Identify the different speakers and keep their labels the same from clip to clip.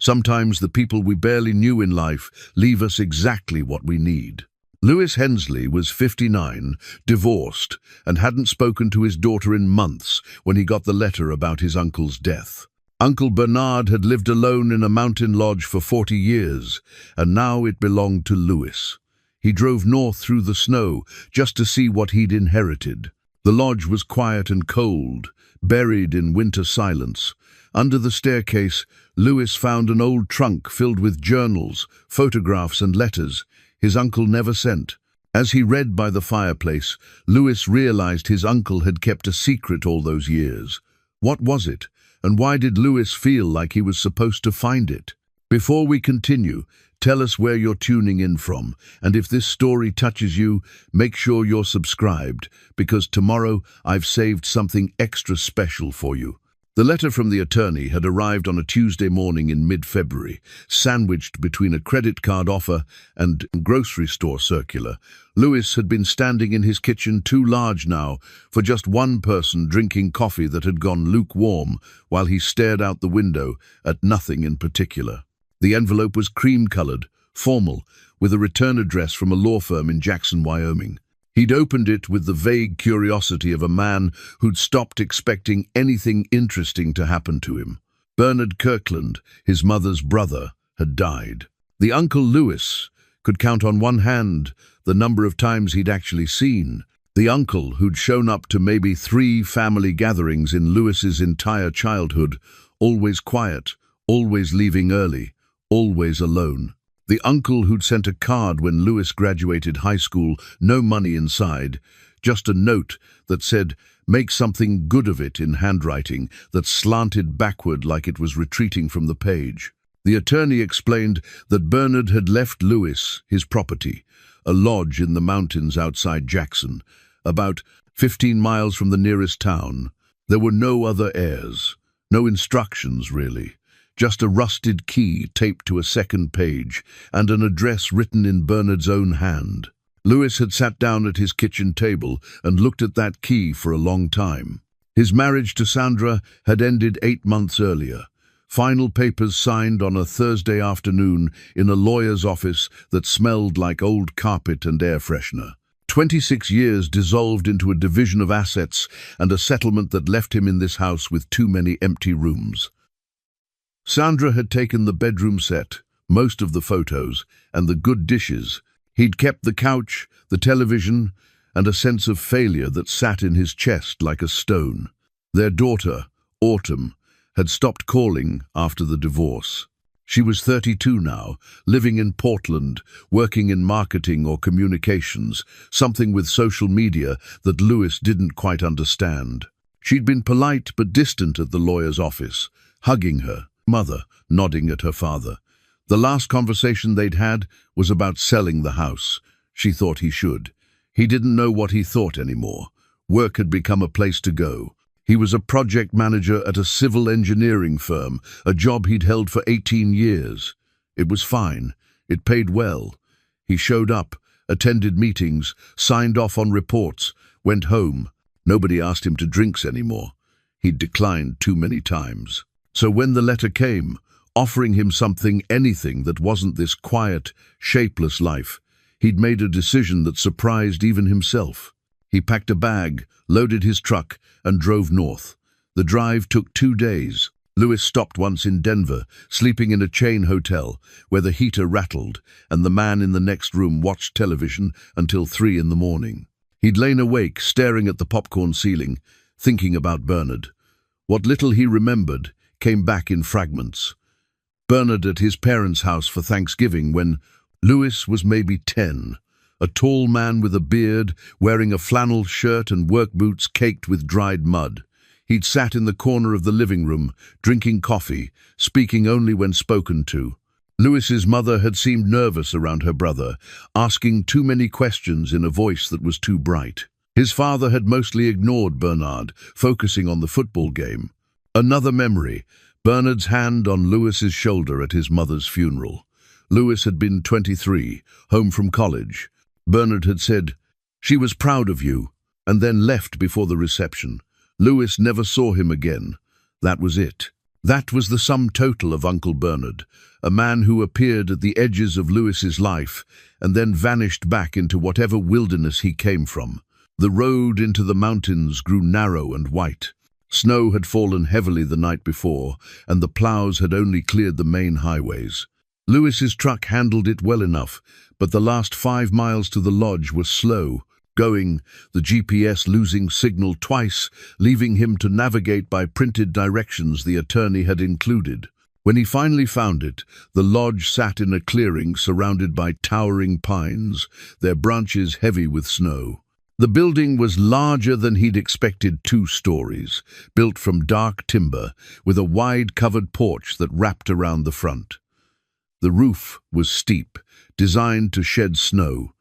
Speaker 1: Sometimes the people we barely knew in life leave us exactly what we need. Lewis Hensley was 59, divorced, and hadn't spoken to his daughter in months when he got the letter about his uncle's death. Uncle Bernard had lived alone in a mountain lodge for 40 years, and now it belonged to Lewis. He drove north through the snow just to see what he'd inherited. The lodge was quiet and cold, buried in winter silence. Under the staircase, Lewis found an old trunk filled with journals, photographs and letters his uncle never sent. As he read by the fireplace, Lewis realized his uncle had kept a secret all those years. What was it, and why did Lewis feel like he was supposed to find it? Before we continue, tell us where you're tuning in from, and if this story touches you, make sure you're subscribed, because tomorrow I've saved something extra special for you. The letter from the attorney had arrived on a Tuesday morning in mid-February, sandwiched between a credit card offer and grocery store circular. Lewis had been standing in his kitchen, too large now for just one person, drinking coffee that had gone lukewarm while he stared out the window at nothing in particular. The envelope was cream-colored, formal, with a return address from a law firm in Jackson, Wyoming. He'd opened it with the vague curiosity of a man who'd stopped expecting anything interesting to happen to him. Bernard Kirkland, his mother's brother, had died. The Uncle Lewis could count on one hand the number of times he'd actually seen. The uncle who'd shown up to maybe 3 family gatherings in Lewis's entire childhood, always quiet, always leaving early, always alone. The uncle who'd sent a card when Lewis graduated high school, no money inside, just a note that said, "Make something good of it," in handwriting that slanted backward like it was retreating from the page. The attorney explained that Bernard had left Lewis his property, a lodge in the mountains outside Jackson, about 15 miles from the nearest town. There were no other heirs, no instructions really. Just a rusted key taped to a second page and an address written in Bernard's own hand. Lewis had sat down at his kitchen table and looked at that key for a long time. His marriage to Sandra had ended 8 months earlier. Final papers signed on a Thursday afternoon in a lawyer's office that smelled like old carpet and air freshener. 26 years dissolved into a division of assets and a settlement that left him in this house with too many empty rooms. Sandra had taken the bedroom set, most of the photos, and the good dishes. He'd kept the couch, the television, and a sense of failure that sat in his chest like a stone. Their daughter, Autumn, had stopped calling after the divorce. She was 32 now, living in Portland, working in marketing or communications, something with social media that Lewis didn't quite understand. She'd been polite but distant at the lawyer's office, hugging her mother, nodding at her father. The last conversation they'd had was about selling the house. She thought he should. He didn't know what he thought anymore. Work had become a place to go. He was a project manager at a civil engineering firm, a job he'd held for 18 years. It was fine. It paid well. He showed up, attended meetings, signed off on reports, went home. Nobody asked him to drinks anymore. He'd declined too many times. So when the letter came, offering him something, anything that wasn't this quiet, shapeless life, he'd made a decision that surprised even himself. He packed a bag, loaded his truck, and drove north. The drive took 2 days. Lewis stopped once in Denver, sleeping in a chain hotel where the heater rattled and the man in the next room watched television until 3 in the morning. He'd lain awake, staring at the popcorn ceiling, thinking about Bernard. What little he remembered came back in fragments. Bernard at his parents' house for Thanksgiving when Lewis was maybe 10, a tall man with a beard, wearing a flannel shirt and work boots caked with dried mud. He'd sat in the corner of the living room, drinking coffee, speaking only when spoken to. Lewis's mother had seemed nervous around her brother, asking too many questions in a voice that was too bright. His father had mostly ignored Bernard, focusing on the football game. Another memory, Bernard's hand on Lewis's shoulder at his mother's funeral. Lewis had been 23, home from college. Bernard had said, "She was proud of you," and then left before the reception. Lewis never saw him again. That was it. That was the sum total of Uncle Bernard, a man who appeared at the edges of Lewis's life and then vanished back into whatever wilderness he came from. The road into the mountains grew narrow and white. Snow had fallen heavily the night before, and the plows had only cleared the main highways. Lewis's truck handled it well enough, but the last 5 miles to the lodge were slow going, the GPS losing signal twice, leaving him to navigate by printed directions the attorney had included. When he finally found it, the lodge sat in a clearing surrounded by towering pines, their branches heavy with snow. The building was larger than he'd expected, 2 stories, built from dark timber, with a wide covered porch that wrapped around the front. The roof was steep, designed to shed snow.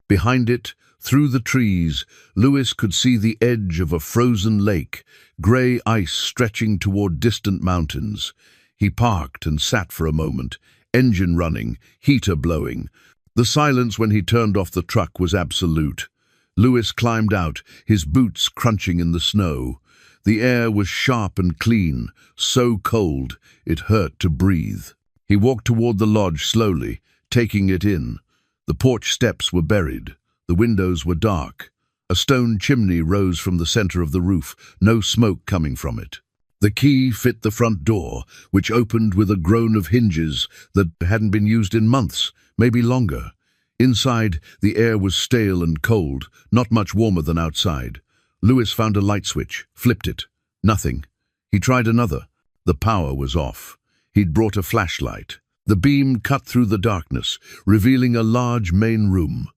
Speaker 1: Behind it, through the trees, Lewis could see the edge of a frozen lake, grey ice stretching toward distant mountains. He parked and sat for a moment, engine running, heater blowing. The silence when he turned off the truck was absolute. Lewis climbed out, his boots crunching in the snow. The air was sharp and clean, so cold it hurt to breathe. He walked toward the lodge slowly, taking it in. The porch steps were buried. The windows were dark. A stone chimney rose from the center of the roof, no smoke coming from it. The key fit the front door, which opened with a groan of hinges that hadn't been used in months, maybe longer. Inside, the air was stale and cold, not much warmer than outside. Lewis found a light switch, flipped it. Nothing. He tried another. The power was off. He'd brought a flashlight. The beam cut through the darkness, revealing a large main room.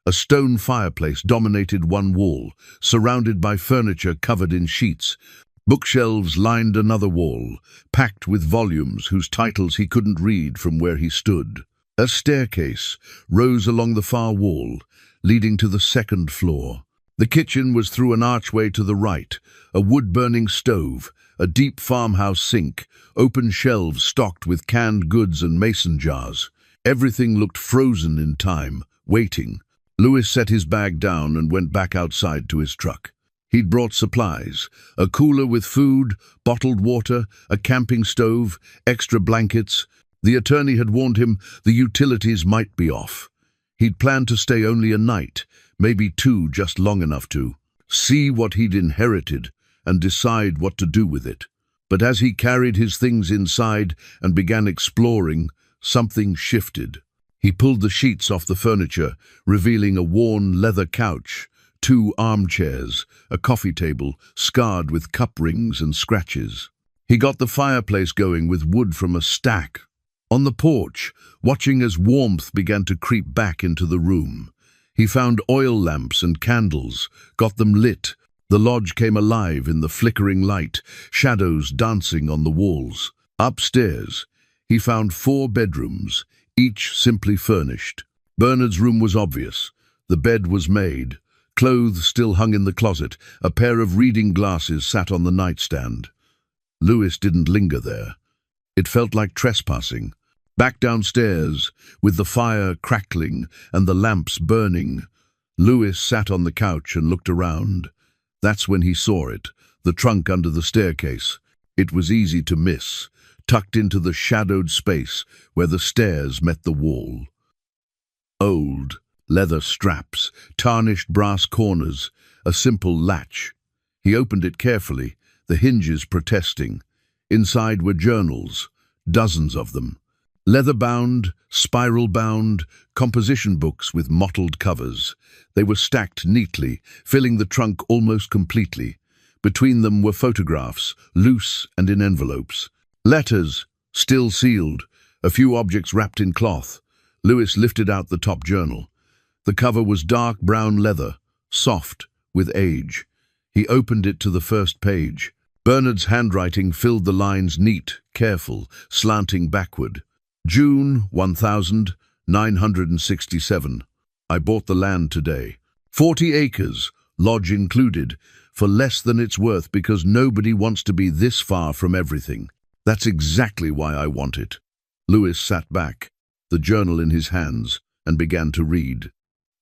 Speaker 1: A stone fireplace dominated one wall, surrounded by furniture covered in sheets. Bookshelves lined another wall, packed with volumes whose titles he couldn't read from where he stood. A staircase rose along the far wall, leading to the second floor. The kitchen was through an archway to the right, a wood-burning stove, a deep farmhouse sink, open shelves stocked with canned goods and mason jars. Everything looked frozen in time, waiting. Lewis set his bag down and went back outside to his truck. He'd brought supplies, a cooler with food, bottled water, a camping stove, extra blankets. The attorney had warned him the utilities might be off. He'd planned to stay only a night, maybe 2, just long enough to see what he'd inherited and decide what to do with it. But as he carried his things inside and began exploring, something shifted. He pulled the sheets off the furniture, revealing a worn leather couch, 2 armchairs, a coffee table scarred with cup rings and scratches. He got the fireplace going with wood from a stack. On the porch, watching as warmth began to creep back into the room, he found oil lamps and candles, got them lit. The lodge came alive in the flickering light, shadows dancing on the walls. Upstairs, he found 4 bedrooms, each simply furnished. Bernard's room was obvious. The bed was made. Clothes still hung in the closet. A pair of reading glasses sat on the nightstand. Lewis didn't linger there. It felt like trespassing. Back downstairs, with the fire crackling and the lamps burning, Lewis sat on the couch and looked around. That's when he saw it, the trunk under the staircase. It was easy to miss, tucked into the shadowed space where the stairs met the wall. Old, leather straps, tarnished brass corners, a simple latch. He opened it carefully, the hinges protesting. Inside were journals, dozens of them. Leather-bound, spiral-bound, composition books with mottled covers. They were stacked neatly, filling the trunk almost completely. Between them were photographs, loose and in envelopes. Letters, still sealed, a few objects wrapped in cloth. Lewis lifted out the top journal. The cover was dark brown leather, soft, with age. He opened it to the first page. Bernard's handwriting filled the lines neat, careful, slanting backward. June 1967. I bought the land today. 40 acres, lodge included, for less than it's worth because nobody wants to be this far from everything. That's exactly why I want it. Lewis sat back, the journal in his hands, and began to read.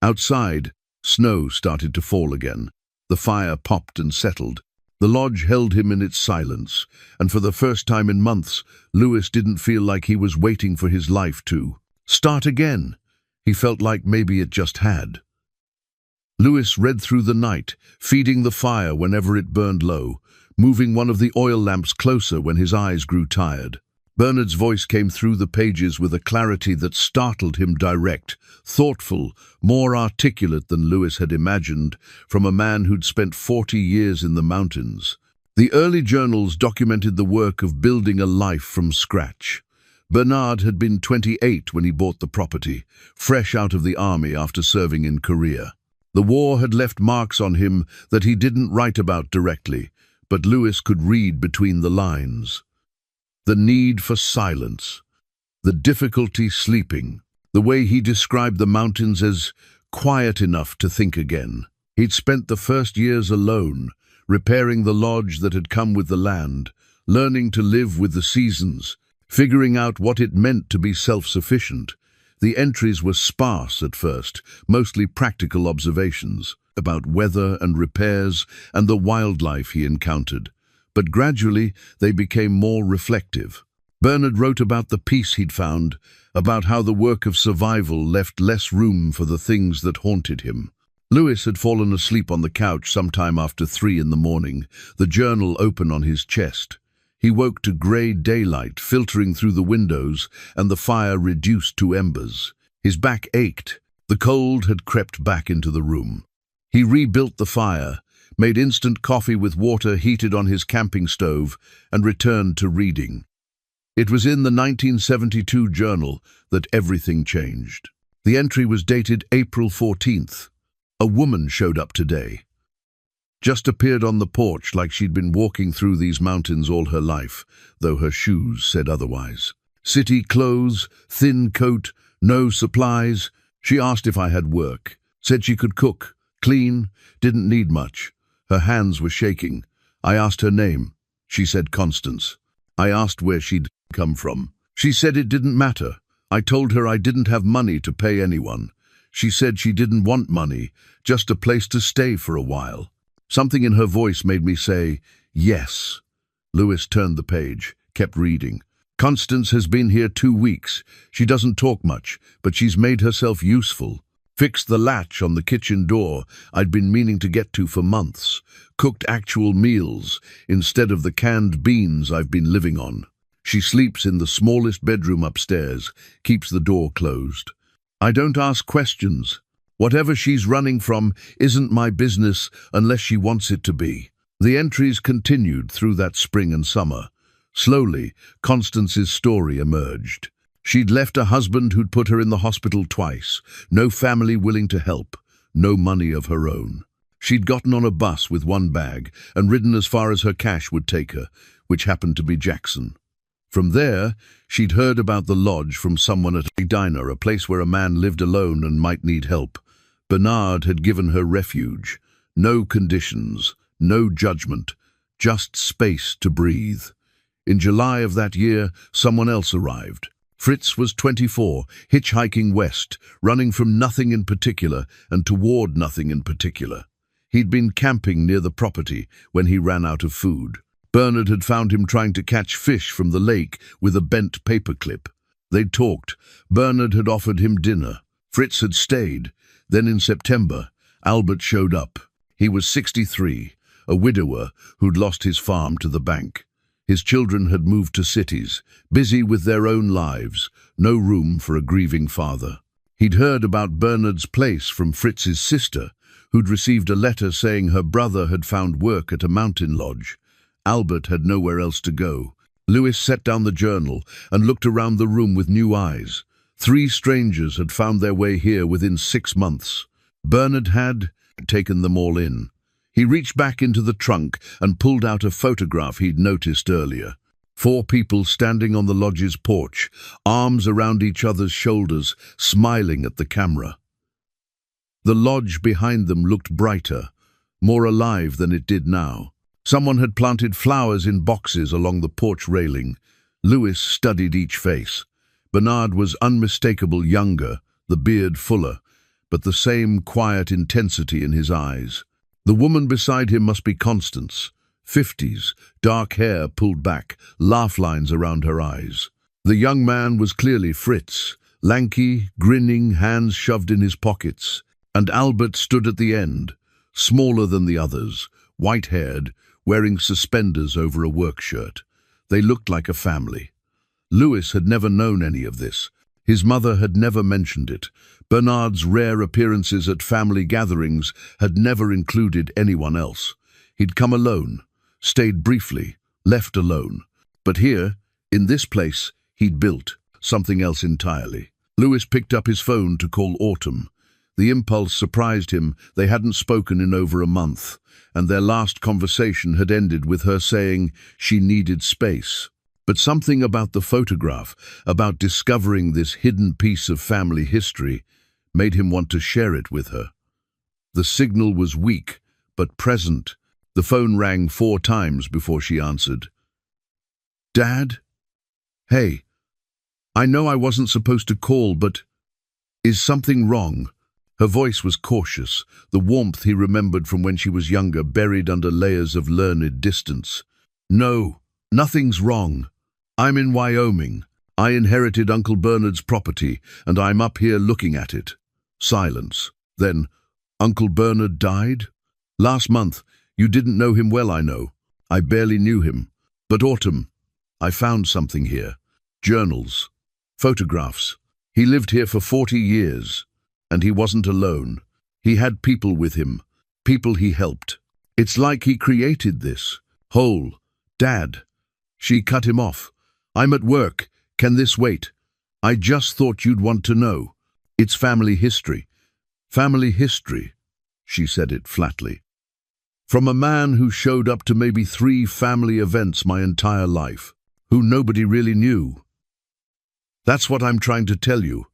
Speaker 1: Outside, snow started to fall again. The fire popped and settled. The lodge held him in its silence, and for the first time in months, Lewis didn't feel like he was waiting for his life to start again. He felt like maybe it just had. Lewis read through the night, feeding the fire whenever it burned low, moving one of the oil lamps closer when his eyes grew tired. Bernard's voice came through the pages with a clarity that startled him, direct, thoughtful, more articulate than Lewis had imagined, from a man who'd spent 40 years in the mountains. The early journals documented the work of building a life from scratch. Bernard had been 28 when he bought the property, fresh out of the army after serving in Korea. The war had left marks on him that he didn't write about directly, but Lewis could read between the lines. The need for silence, the difficulty sleeping, the way he described the mountains as quiet enough to think again. He'd spent the first years alone, repairing the lodge that had come with the land, learning to live with the seasons, figuring out what it meant to be self-sufficient. The entries were sparse at first, mostly practical observations about weather and repairs and the wildlife he encountered. But gradually they became more reflective. Bernard wrote about the peace he'd found, about how the work of survival left less room for the things that haunted him. Lewis had fallen asleep on the couch sometime after 3 in the morning, the journal open on his chest. He woke to grey daylight filtering through the windows and the fire reduced to embers. His back ached. The cold had crept back into the room. He rebuilt the fire, made instant coffee with water heated on his camping stove, and returned to reading. It was in the 1972 journal that everything changed. The entry was dated April 14th. A woman showed up today. Just appeared on the porch like she'd been walking through these mountains all her life, though her shoes said otherwise. City clothes, thin coat, no supplies. She asked if I had work. Said she could cook, clean, didn't need much. Her hands were shaking. I asked her name. She said Constance. I asked where she'd come from. She said it didn't matter. I told her I didn't have money to pay anyone. She said she didn't want money, just a place to stay for a while. Something in her voice made me say, yes. Lewis turned the page, kept reading. Constance has been here 2 weeks. She doesn't talk much, but she's made herself useful. Fixed the latch on the kitchen door I'd been meaning to get to for months. Cooked actual meals instead of the canned beans I've been living on. She sleeps in the smallest bedroom upstairs, keeps the door closed. I don't ask questions. Whatever she's running from isn't my business unless she wants it to be. The entries continued through that spring and summer. Slowly, Constance's story emerged. She'd left a husband who'd put her in the hospital twice, no family willing to help, no money of her own. She'd gotten on a bus with one bag and ridden as far as her cash would take her, which happened to be Jackson. From there, she'd heard about the lodge from someone at a diner, a place where a man lived alone and might need help. Bernard had given her refuge. No conditions, no judgment, just space to breathe. In July of that year, someone else arrived. Fritz was 24, hitchhiking west, running from nothing in particular and toward nothing in particular. He'd been camping near the property when he ran out of food. Bernard had found him trying to catch fish from the lake with a bent paperclip. They'd talked. Bernard had offered him dinner. Fritz had stayed. Then in September, Albert showed up. He was 63, a widower who'd lost his farm to the bank. His children had moved to cities, busy with their own lives, no room for a grieving father. He'd heard about Bernard's place from Fritz's sister, who'd received a letter saying her brother had found work at a mountain lodge. Albert had nowhere else to go. Lewis set down the journal and looked around the room with new eyes. 3 strangers had found their way here within 6 months. Bernard had taken them all in. He reached back into the trunk and pulled out a photograph he'd noticed earlier. 4 people standing on the lodge's porch, arms around each other's shoulders, smiling at the camera. The lodge behind them looked brighter, more alive than it did now. Someone had planted flowers in boxes along the porch railing. Lewis studied each face. Bernard was unmistakable younger, the beard fuller, but the same quiet intensity in his eyes. The woman beside him must be Constance. 50s, dark hair pulled back, laugh lines around her eyes. The young man was clearly Fritz, lanky, grinning, hands shoved in his pockets, and Albert stood at the end, smaller than the others, white-haired, wearing suspenders over a work shirt. They looked like a family. Louis had never known any of this. His mother had never mentioned it. Bernard's rare appearances at family gatherings had never included anyone else. He'd come alone, stayed briefly, left alone. But here, in this place, he'd built something else entirely. Louis picked up his phone to call Autumn. The impulse surprised him. They hadn't spoken in over a month, and their last conversation had ended with her saying she needed space. But something about the photograph, about discovering this hidden piece of family history, made him want to share it with her. The signal was weak, but present. The phone rang 4 times before she answered. "Dad? Hey, I know I wasn't supposed to call, but is something wrong?" Her voice was cautious, the warmth he remembered from when she was younger buried under layers of learned distance. "No, nothing's wrong. I'm in Wyoming. I inherited Uncle Bernard's property, and I'm up here looking at it." Silence. Then, "Uncle Bernard died? Last month. You didn't know him well, I know. I barely knew him. But Autumn, I found something here. Journals. Photographs. He lived here for 40 years. And he wasn't alone. He had people with him. People he helped. It's like he created this. Whole. Dad." She cut him off. "I'm at work. Can this wait? I just thought you'd want to know. It's family history." "Family history," she said it flatly. "From a man who showed up to maybe 3 family events my entire life, who nobody really knew. That's what I'm trying to tell you.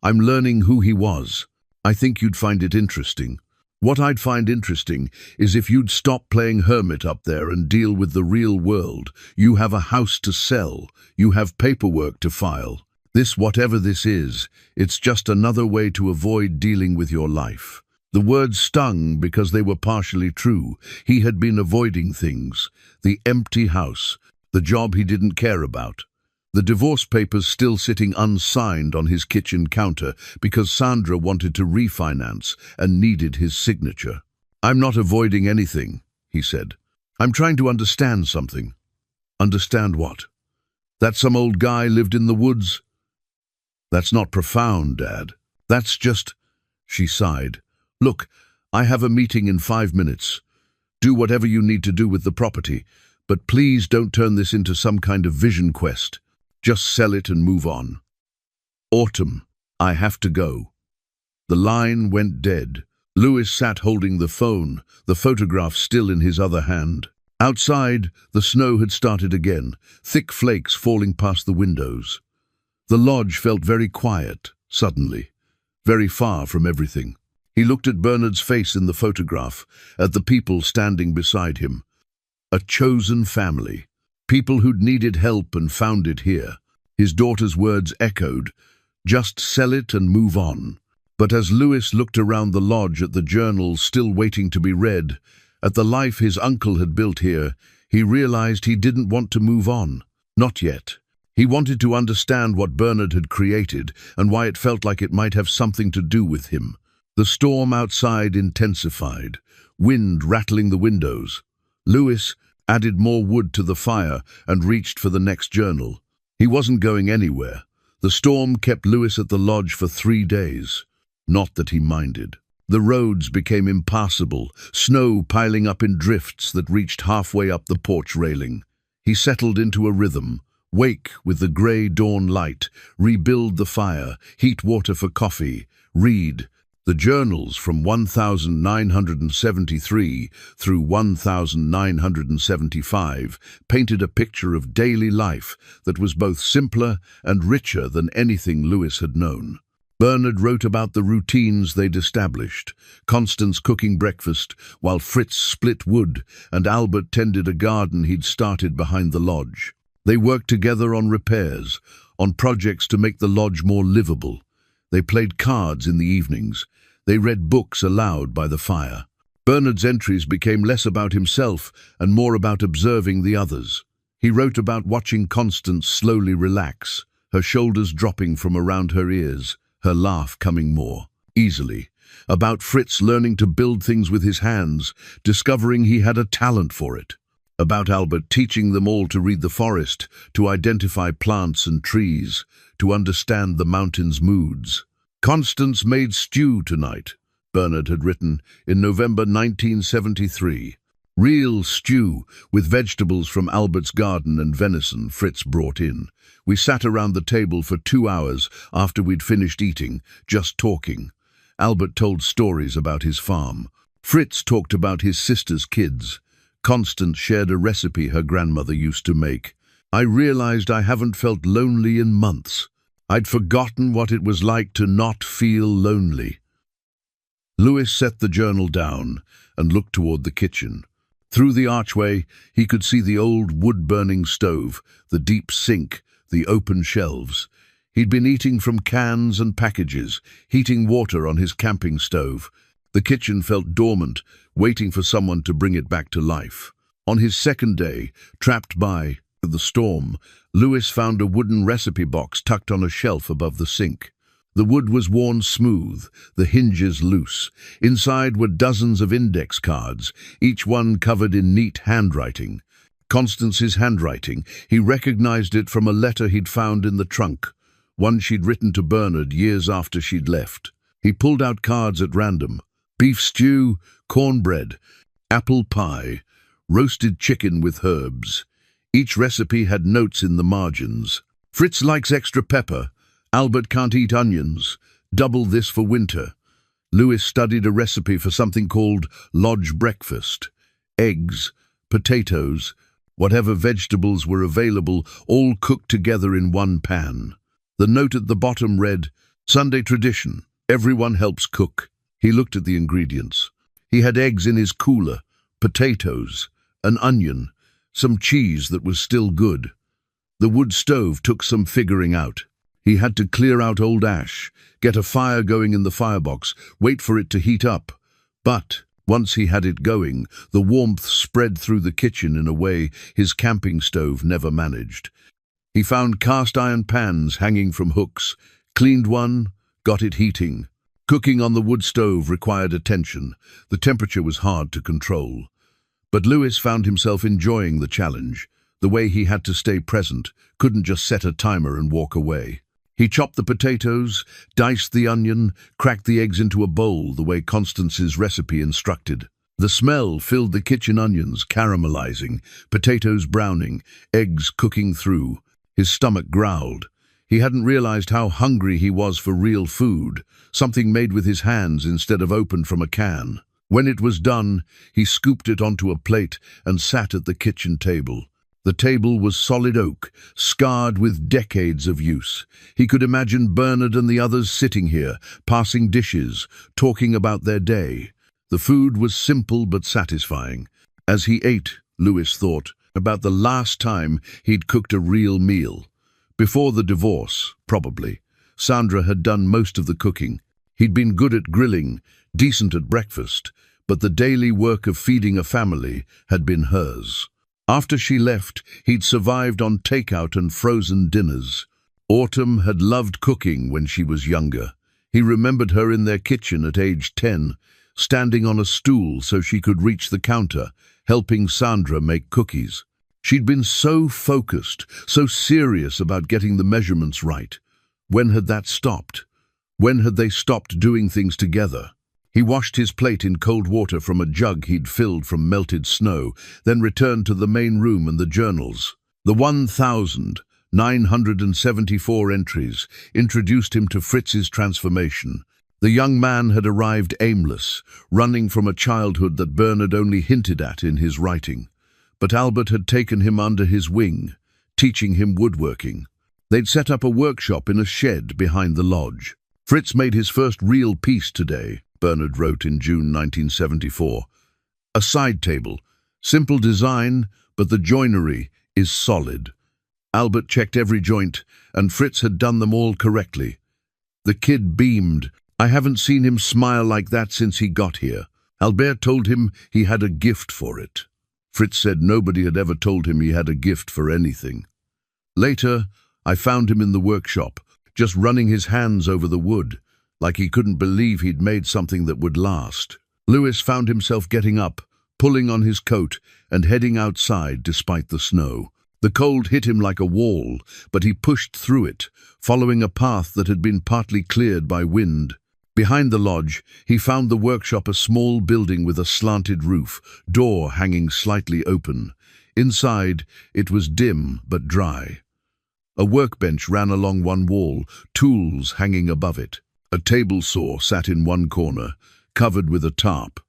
Speaker 1: I'm learning who he was. I think you'd find it interesting. What I'd find interesting is if you'd stop playing hermit up there and deal with the real world. You have a house to sell. You have paperwork to file. This, whatever this is, it's just another way to avoid dealing with your life." The words stung because they were partially true. He had been avoiding things. The empty house. The job he didn't care about. The divorce papers still sitting unsigned on his kitchen counter because Sandra wanted to refinance and needed his signature. "I'm not avoiding anything," he said. "I'm trying to understand something." "Understand what? That some old guy lived in the woods?" "That's not profound, Dad. That's just—" She sighed. "Look, I have a meeting in 5 minutes. Do whatever you need to do with the property, but please don't turn this into some kind of vision quest. Just sell it and move on." "Autumn, I have to go." The line went dead. Louis sat holding the phone, the photograph still in his other hand. Outside, the snow had started again, thick flakes falling past the windows. The lodge felt very quiet, suddenly, very far from everything. He looked at Bernard's face in the photograph, at the people standing beside him. A chosen family. People who'd needed help and found it here. His daughter's words echoed, "Just sell it and move on." But as Louis looked around the lodge at the journals still waiting to be read, at the life his uncle had built here, he realized he didn't want to move on. Not yet. He wanted to understand what Bernard had created and why it felt like it might have something to do with him. The storm outside intensified, wind rattling the windows. Louis added more wood to the fire and reached for the next journal. He wasn't going anywhere. The storm kept Louis at the lodge for 3 days. Not that he minded. The roads became impassable, snow piling up in drifts that reached halfway up the porch railing. He settled into a rhythm. Wake with the grey dawn light, rebuild the fire, heat water for coffee, read. The journals from 1973 through 1975 painted a picture of daily life that was both simpler and richer than anything Louis had known. Bernard wrote about the routines they'd established, Constance cooking breakfast while Fritz split wood and Albert tended a garden he'd started behind the lodge. They worked together on repairs, on projects to make the lodge more livable. They played cards in the evenings. They read books aloud by the fire. Bernard's entries became less about himself and more about observing the others. He wrote about watching Constance slowly relax, her shoulders dropping from around her ears, her laugh coming more easily. About Fritz learning to build things with his hands, discovering he had a talent for it. About Albert teaching them all to read the forest, to identify plants and trees, to understand the mountain's moods. Constance made stew tonight, Bernard had written in November 1973. Real stew, with vegetables from Albert's garden and venison Fritz brought in. We sat around the table for 2 hours after we'd finished eating, just talking. Albert told stories about his farm. Fritz talked about his sister's kids. Constance shared a recipe her grandmother used to make. I realized I haven't felt lonely in months. I'd forgotten what it was like to not feel lonely. Louis set the journal down and looked toward the kitchen. Through the archway, he could see the old wood-burning stove, the deep sink, the open shelves. He'd been eating from cans and packages, heating water on his camping stove. The kitchen felt dormant, waiting for someone to bring it back to life. On his second day, trapped by the storm, Louis found a wooden recipe box tucked on a shelf above the sink. The wood was worn smooth, the hinges loose. Inside were dozens of index cards, each one covered in neat handwriting. Constance's handwriting. He recognized it from a letter he'd found in the trunk, one she'd written to Bernard years after she'd left. He pulled out cards at random. Beef stew, cornbread, apple pie, roasted chicken with herbs. Each recipe had notes in the margins. Fritz likes extra pepper. Albert can't eat onions. Double this for winter. Louis studied a recipe for something called lodge breakfast. Eggs, potatoes, whatever vegetables were available, all cooked together in one pan. The note at the bottom read, Sunday tradition, everyone helps cook. He looked at the ingredients. He had eggs in his cooler, potatoes, an onion, some cheese that was still good. The wood stove took some figuring out. He had to clear out old ash, get a fire going in the firebox, wait for it to heat up. But once he had it going, the warmth spread through the kitchen in a way his camping stove never managed. He found cast iron pans hanging from hooks, cleaned one, got it heating. Cooking on the wood stove required attention. The temperature was hard to control. But Louis found himself enjoying the challenge, the way he had to stay present, couldn't just set a timer and walk away. He chopped the potatoes, diced the onion, cracked the eggs into a bowl the way Constance's recipe instructed. The smell filled the kitchen, onions caramelizing, potatoes browning, eggs cooking through. His stomach growled. He hadn't realized how hungry he was for real food, something made with his hands instead of opened from a can. When it was done, he scooped it onto a plate and sat at the kitchen table. The table was solid oak, scarred with decades of use. He could imagine Bernard and the others sitting here, passing dishes, talking about their day. The food was simple but satisfying. As he ate, Louis thought about the last time he'd cooked a real meal. Before the divorce, probably. Sandra had done most of the cooking. He'd been good at grilling, decent at breakfast, but the daily work of feeding a family had been hers. After she left, he'd survived on takeout and frozen dinners. Autumn had loved cooking when she was younger. He remembered her in their kitchen at age 10, standing on a stool so she could reach the counter, helping Sandra make cookies. She'd been so focused, so serious about getting the measurements right. When had that stopped? When had they stopped doing things together? He washed his plate in cold water from a jug he'd filled from melted snow, then returned to the main room and the journals. The 1,974 entries introduced him to Fritz's transformation. The young man had arrived aimless, running from a childhood that Bernard only hinted at in his writing. But Albert had taken him under his wing, teaching him woodworking. They'd set up a workshop in a shed behind the lodge. Fritz made his first real piece today, Bernard wrote in June 1974. A side table, simple design, but the joinery is solid. Albert checked every joint, and Fritz had done them all correctly. The kid beamed. I haven't seen him smile like that since he got here. Albert told him he had a gift for it. Fritz said nobody had ever told him he had a gift for anything. Later, I found him in the workshop, just running his hands over the wood, like he couldn't believe he'd made something that would last. Louis found himself getting up, pulling on his coat, and heading outside despite the snow. The cold hit him like a wall, but he pushed through it, following a path that had been partly cleared by wind. Behind the lodge, he found the workshop a small building with a slanted roof, door hanging slightly open. Inside, it was dim but dry. A workbench ran along one wall, tools hanging above it. A table saw sat in one corner, covered with a tarp,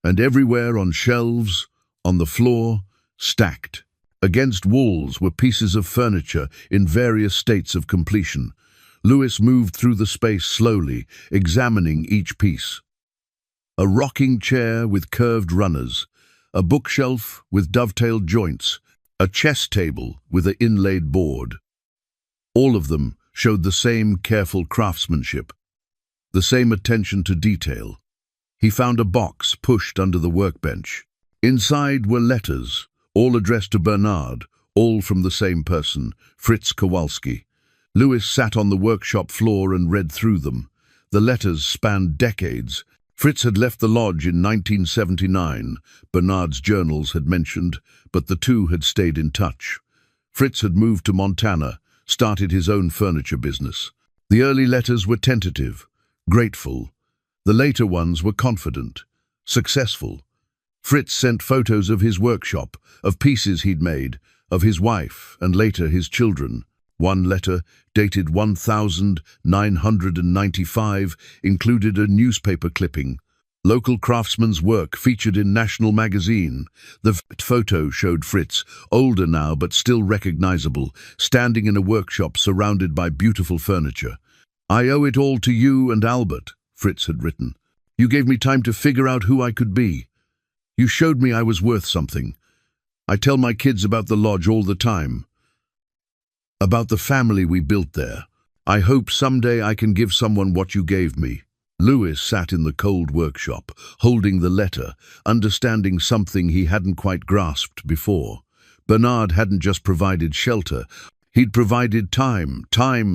Speaker 1: and everywhere on shelves, on the floor, stacked. Against walls were pieces of furniture in various states of completion. Louis moved through the space slowly, examining each piece. A rocking chair with curved runners, a bookshelf with dovetailed joints, a chess table with an inlaid board. All of them showed the same careful craftsmanship, the same attention to detail. He found a box pushed under the workbench. Inside were letters, all addressed to Bernard, all from the same person, Fritz Kowalski. Louis sat on the workshop floor and read through them. The letters spanned decades. Fritz had left the lodge in 1979, Bernard's journals had mentioned, but the two had stayed in touch. Fritz had moved to Montana, started his own furniture business. The early letters were tentative, grateful. The later ones were confident, successful. Fritz sent photos of his workshop, of pieces he'd made, of his wife and later his children. One letter, dated 1995, included a newspaper clipping. Local craftsman's work featured in National magazine. The photo showed Fritz, older now but still recognizable, standing in a workshop surrounded by beautiful furniture. "I owe it all to you and Albert," Fritz had written. "You gave me time to figure out who I could be. You showed me I was worth something. I tell my kids about the lodge all the time, about the family we built there. I hope someday I can give someone what you gave me." Louis sat in the cold workshop, holding the letter, understanding something he hadn't quite grasped before. Bernard hadn't just provided shelter. He'd provided time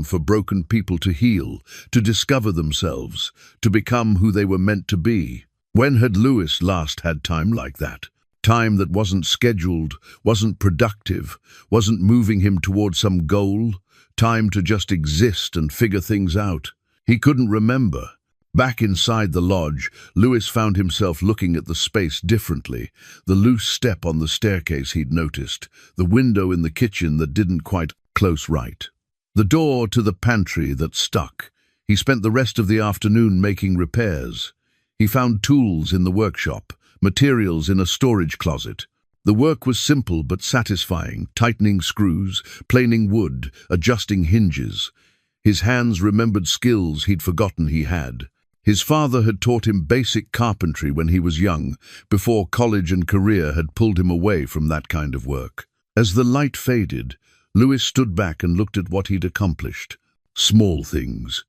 Speaker 1: for broken people to heal, to discover themselves, to become who they were meant to be. When had Louis last had time like that? Time that wasn't scheduled, wasn't productive, wasn't moving him toward some goal. Time to just exist and figure things out. He couldn't remember. Back inside the lodge, Louis found himself looking at the space differently. The loose step on the staircase he'd noticed, the window in the kitchen that didn't quite close right, the door to the pantry that stuck. He spent the rest of the afternoon making repairs. He found tools in the workshop, materials in a storage closet. The work was simple but satisfying, tightening screws, planing wood, adjusting hinges. His hands remembered skills he'd forgotten he had. His father had taught him basic carpentry when he was young, before college and career had pulled him away from that kind of work. As the light faded, Louis stood back and looked at what he'd accomplished. Small things.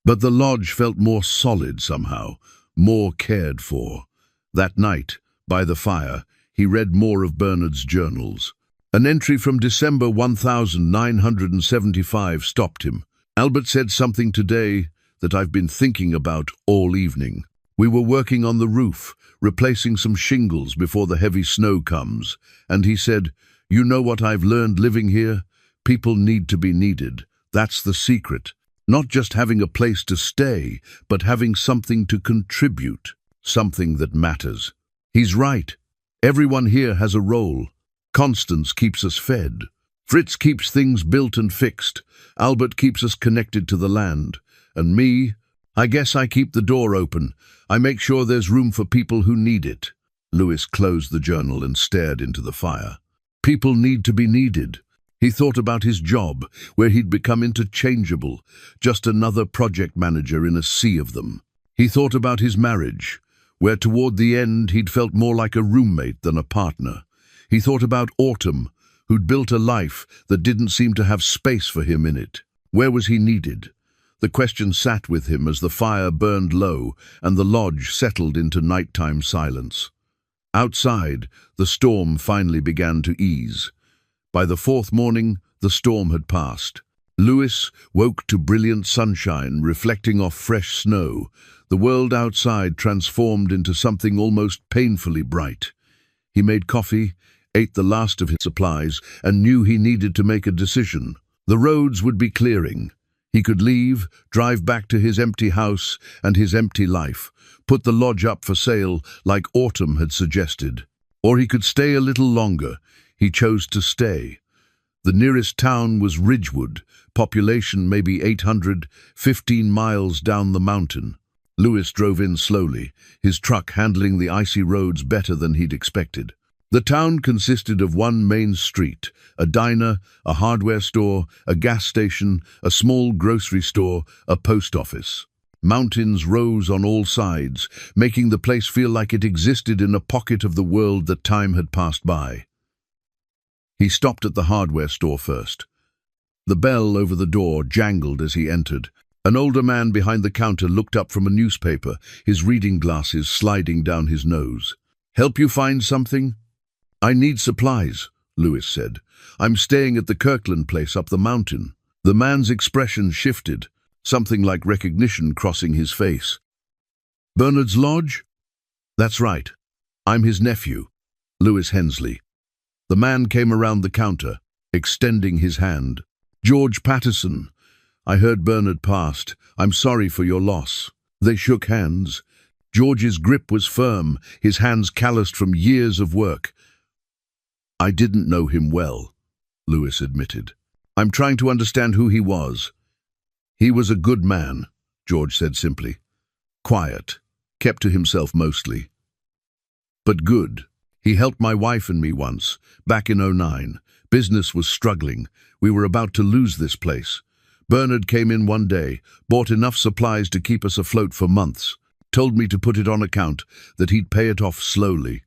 Speaker 1: But the lodge felt more solid somehow, more cared for. That night, by the fire, he read more of Bernard's journals. An entry from December 1975 stopped him. "Albert said something today that I've been thinking about all evening. We were working on the roof, replacing some shingles before the heavy snow comes, and he said, 'You know what I've learned living here? People need to be needed. That's the secret. Not just having a place to stay, but having something to contribute, something that matters.' He's right. Everyone here has a role. Constance keeps us fed. Fritz keeps things built and fixed. Albert keeps us connected to the land. And me, I guess I keep the door open. I make sure there's room for people who need it." Louis closed the journal and stared into the fire. People need to be needed. He thought about his job, where he'd become interchangeable, just another project manager in a sea of them. He thought about his marriage, where toward the end he'd felt more like a roommate than a partner. He thought about Autumn, who'd built a life that didn't seem to have space for him in it. Where was he needed? The question sat with him as the fire burned low and the lodge settled into nighttime silence. Outside, the storm finally began to ease. By the fourth morning, the storm had passed. Lewis woke to brilliant sunshine reflecting off fresh snow. The world outside transformed into something almost painfully bright. He made coffee, ate the last of his supplies, and knew he needed to make a decision. The roads would be clearing. He could leave, drive back to his empty house and his empty life, put the lodge up for sale like Autumn had suggested. Or he could stay a little longer. He chose to stay. The nearest town was Ridgewood, population maybe 800, 15 miles down the mountain. Lewis drove in slowly, his truck handling the icy roads better than he'd expected. The town consisted of one main street, a diner, a hardware store, a gas station, a small grocery store, a post office. Mountains rose on all sides, making the place feel like it existed in a pocket of the world that time had passed by. He stopped at the hardware store first. The bell over the door jangled as he entered. An older man behind the counter looked up from a newspaper, his reading glasses sliding down his nose. "Help you find something?" "I need supplies," Lewis said. "I'm staying at the Kirkland place up the mountain." The man's expression shifted, something like recognition crossing his face. "Bernard's lodge?" "That's right. I'm his nephew, Lewis Hensley." The man came around the counter, extending his hand. "George Patterson. I heard Bernard passed. I'm sorry for your loss." They shook hands. George's grip was firm, his hands calloused from years of work. "I didn't know him well," Lewis admitted. "I'm trying to understand who he was." "He was a good man," George said simply. "Quiet, kept to himself mostly. But good. He helped my wife and me once, back in '09. Business was struggling. We were about to lose this place. Bernard came in one day, bought enough supplies to keep us afloat for months, told me to put it on account, that he'd pay it off slowly.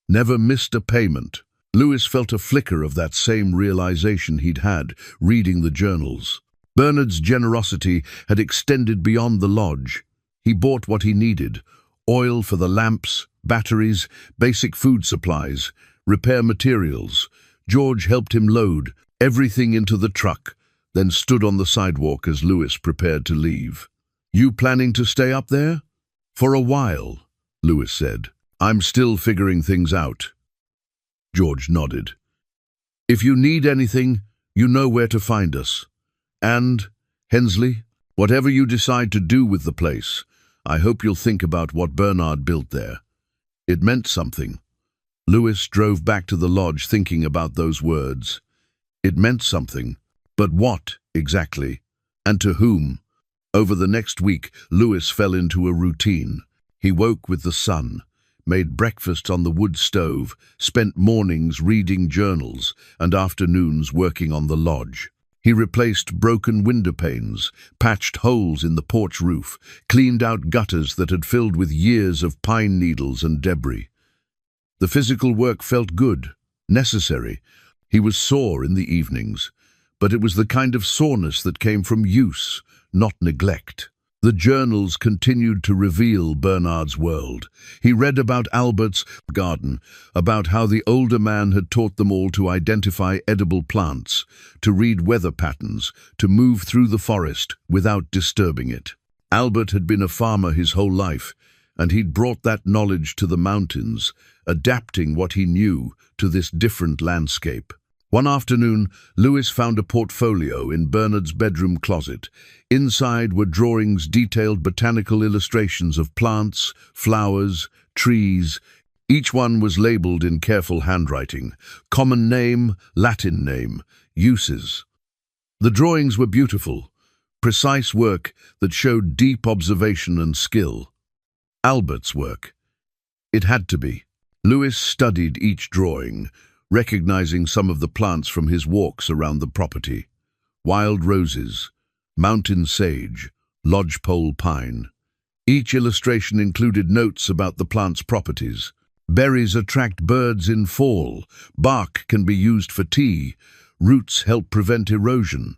Speaker 1: Never missed a payment." Lewis felt a flicker of that same realization he'd had, reading the journals. Bernard's generosity had extended beyond the lodge. He bought what he needed: oil for the lamps, batteries, basic food supplies, repair materials. George helped him load everything into the truck, then stood on the sidewalk as Lewis prepared to leave. "You planning to stay up there?" "For a while," Lewis said. "I'm still figuring things out." George nodded. "If you need anything, you know where to find us. And, Hensley, whatever you decide to do with the place, I hope you'll think about what Bernard built there. It meant something." Lewis drove back to the lodge thinking about those words. It meant something, but what, exactly? And to whom? Over the next week, Lewis fell into a routine. He woke with the sun, made breakfast on the wood stove, spent mornings reading journals, and afternoons working on the lodge. He replaced broken window panes, patched holes in the porch roof, cleaned out gutters that had filled with years of pine needles and debris. The physical work felt good, necessary. He was sore in the evenings, but it was the kind of soreness that came from use, not neglect. The journals continued to reveal Bernard's world. He read about Albert's garden, about how the older man had taught them all to identify edible plants, to read weather patterns, to move through the forest without disturbing it. Albert had been a farmer his whole life, and he'd brought that knowledge to the mountains, adapting what he knew to this different landscape. One afternoon, Lewis found a portfolio in Bernard's bedroom closet. Inside were drawings, detailed botanical illustrations of plants, flowers, trees. Each one was labeled in careful handwriting: common name, Latin name, uses. The drawings were beautiful, precise work that showed deep observation and skill. Albert's work. It had to be. Lewis studied each drawing, recognizing some of the plants from his walks around the property: wild roses, mountain sage, lodgepole pine. Each illustration included notes about the plant's properties. Berries attract birds in fall, bark can be used for tea, roots help prevent erosion,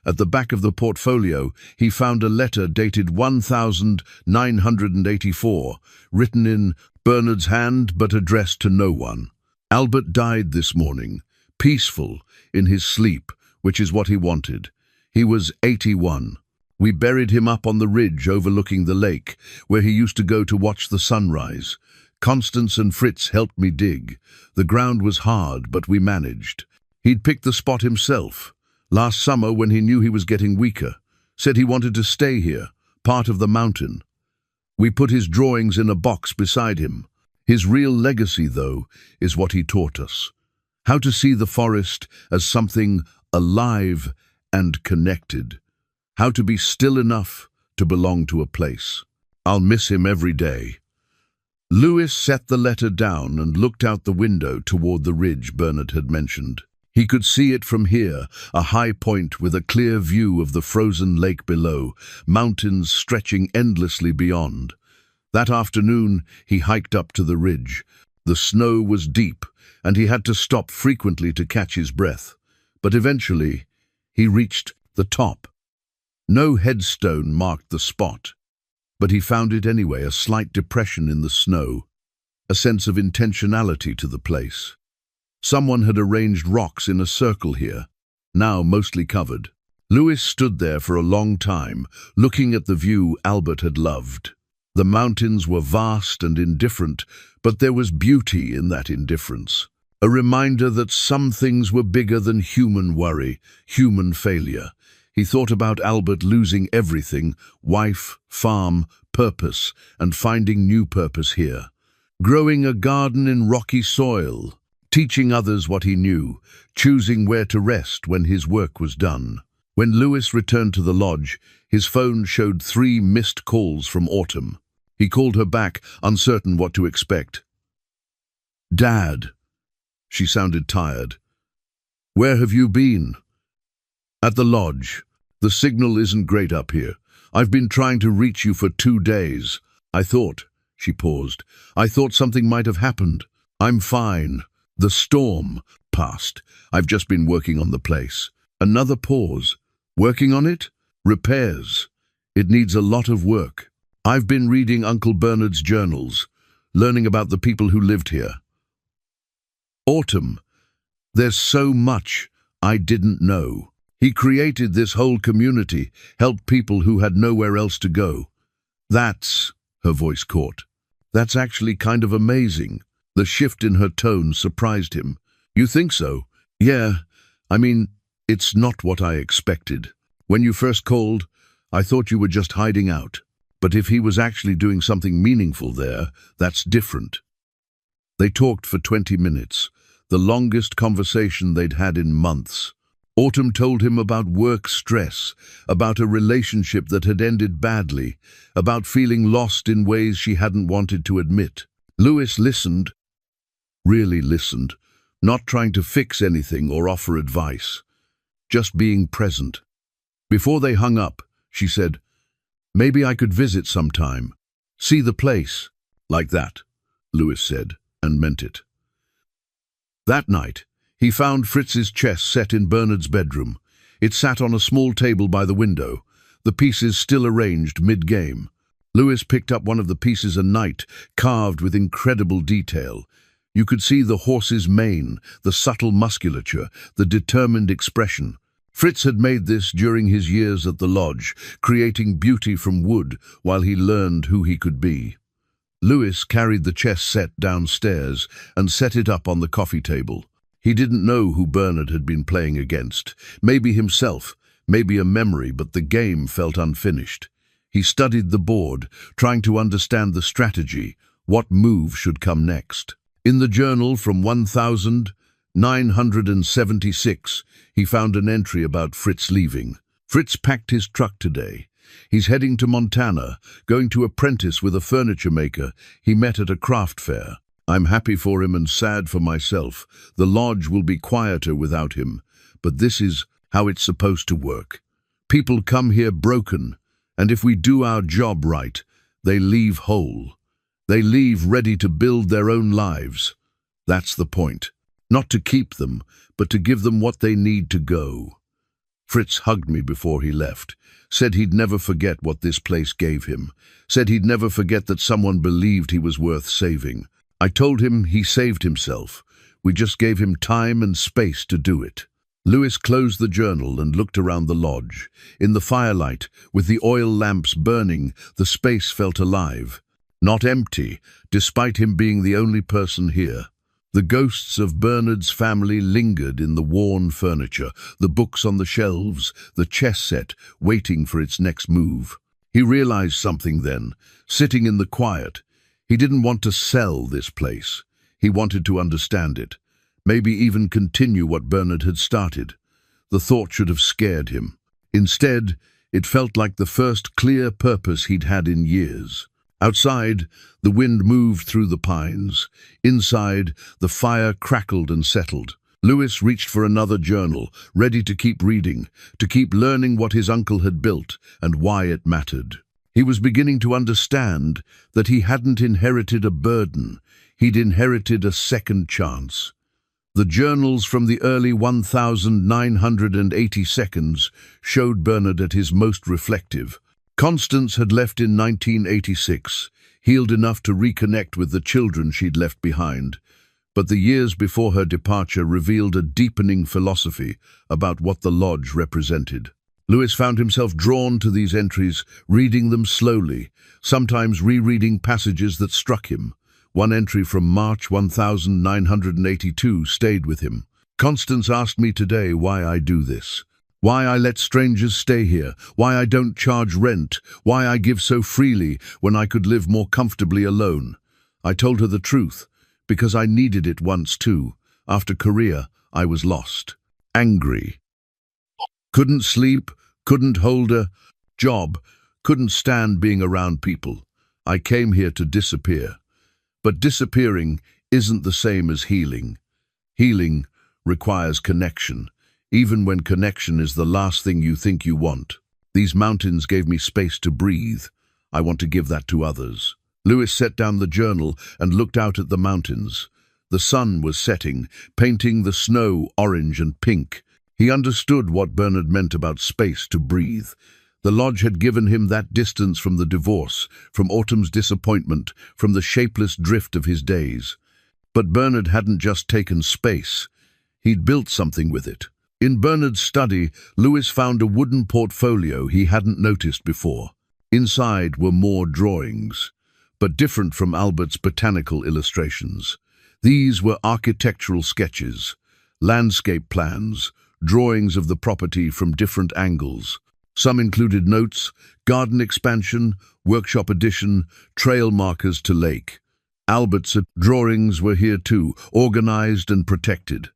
Speaker 1: At the back of the portfolio, he found a letter dated 1984, written in Bernard's hand but addressed to no one. Albert died this morning, peaceful, in his sleep, which is what he wanted. He was 81. We buried him up on the ridge overlooking the lake, where he used to go to watch the sunrise. Constance and Fritz helped me dig. The ground was hard, but we managed. He'd picked the spot himself. Last summer, when he knew he was getting weaker, said he wanted to stay here, part of the mountain. We put his drawings in a box beside him. His real legacy, though, is what he taught us. How to see the forest as something alive and connected. How to be still enough to belong to a place. I'll miss him every day. Louis set the letter down and looked out the window toward the ridge Bernard had mentioned. He could see it from here, a high point with a clear view of the frozen lake below, mountains stretching endlessly beyond. That afternoon, he hiked up to the ridge. The snow was deep, and he had to stop frequently to catch his breath. But eventually, he reached the top. No headstone marked the spot, but he found it anyway, a slight depression in the snow, a sense of intentionality to the place. Someone had arranged rocks in a circle here, now mostly covered. Louis stood there for a long time, looking at the view Albert had loved. The mountains were vast and indifferent, but there was beauty in that indifference. A reminder that some things were bigger than human worry, human failure. He thought about Albert losing everything, wife, farm, purpose, and finding new purpose here. Growing a garden in rocky soil, teaching others what he knew, choosing where to rest when his work was done. When Louis returned to the lodge, his phone showed 3 missed calls from Autumn. He called her back, uncertain what to expect. "Dad." She sounded tired. "Where have you been?" "At the lodge. The signal isn't great up here. I've been trying to reach you for 2 days. She paused. I thought something might have happened. I'm fine. The storm passed. I've just been working on the place." Another pause. "Working on it?" "Repairs. It needs a lot of work. I've been reading Uncle Bernard's journals, learning about the people who lived here." "Autumn. There's so much I didn't know. He created this whole community, helped people who had nowhere else to go." "That's," her voice caught, "that's actually kind of amazing." The shift in her tone surprised him. "You think so?" "Yeah. I mean, it's not what I expected. When you first called, I thought you were just hiding out. But if he was actually doing something meaningful there, that's different." They talked for 20 minutes, the longest conversation they'd had in months. Autumn told him about work stress, about a relationship that had ended badly, about feeling lost in ways she hadn't wanted to admit. Louis listened, really listened, not trying to fix anything or offer advice, just being present. Before they hung up, she said, "Maybe I could visit sometime. See the place." "Like that," Louis said, and meant it. That night, he found Fritz's chess set in Bernard's bedroom. It sat on a small table by the window, the pieces still arranged mid-game. Louis picked up one of the pieces, a knight, carved with incredible detail. You could see the horse's mane, the subtle musculature, the determined expression. Fritz had made this during his years at the lodge, creating beauty from wood while he learned who he could be. Louis carried the chess set downstairs and set it up on the coffee table. He didn't know who Bernard had been playing against. Maybe himself, maybe a memory, but the game felt unfinished. He studied the board, trying to understand the strategy, what move should come next. In the journal from 1976, he found an entry about Fritz leaving. "Fritz packed his truck today. He's heading to Montana, going to apprentice with a furniture maker he met at a craft fair. I'm happy for him and sad for myself. The lodge will be quieter without him, but this is how it's supposed to work. People come here broken, and if we do our job right, they leave whole. They leave ready to build their own lives. That's the point. Not to keep them, but to give them what they need to go." Fritz hugged me before he left, said he'd never forget what this place gave him, said he'd never forget that someone believed he was worth saving. I told him he saved himself. We just gave him time and space to do it. Louis closed the journal and looked around the lodge. In the firelight, with the oil lamps burning, the space felt alive. Not empty, despite him being the only person here. The ghosts of Bernard's family lingered in the worn furniture, the books on the shelves, the chess set, waiting for its next move. He realized something then, sitting in the quiet. He didn't want to sell this place. He wanted to understand it, maybe even continue what Bernard had started. The thought should have scared him. Instead, it felt like the first clear purpose he'd had in years. Outside, the wind moved through the pines. Inside, the fire crackled and settled. Louis reached for another journal, ready to keep reading, to keep learning what his uncle had built and why it mattered. He was beginning to understand that he hadn't inherited a burden. He'd inherited a second chance. The journals from the early 1980 seconds showed Bernard at his most reflective. Constance had left in 1986, healed enough to reconnect with the children she'd left behind. But the years before her departure revealed a deepening philosophy about what the lodge represented. Louis found himself drawn to these entries, reading them slowly, sometimes rereading passages that struck him. One entry from March 1982 stayed with him. Constance asked me today why I do this. Why I let strangers stay here, why I don't charge rent, why I give so freely when I could live more comfortably alone. I told her the truth, because I needed it once too. After Korea, I was lost. Angry. Couldn't sleep, couldn't hold a job, couldn't stand being around people. I came here to disappear. But disappearing isn't the same as healing. Healing requires connection, even when connection is the last thing you think you want. These mountains gave me space to breathe. I want to give that to others. Louis set down the journal and looked out at the mountains. The sun was setting, painting the snow orange and pink. He understood what Bernard meant about space to breathe. The lodge had given him that distance from the divorce, from autumn's disappointment, from the shapeless drift of his days. But Bernard hadn't just taken space. He'd built something with it. In Bernard's study, Louis found a wooden portfolio he hadn't noticed before. Inside were more drawings, but different from Albert's botanical illustrations. These were architectural sketches, landscape plans, drawings of the property from different angles. Some included notes, garden expansion, workshop addition, trail markers to lake. Albert's drawings were here too, organized and protected.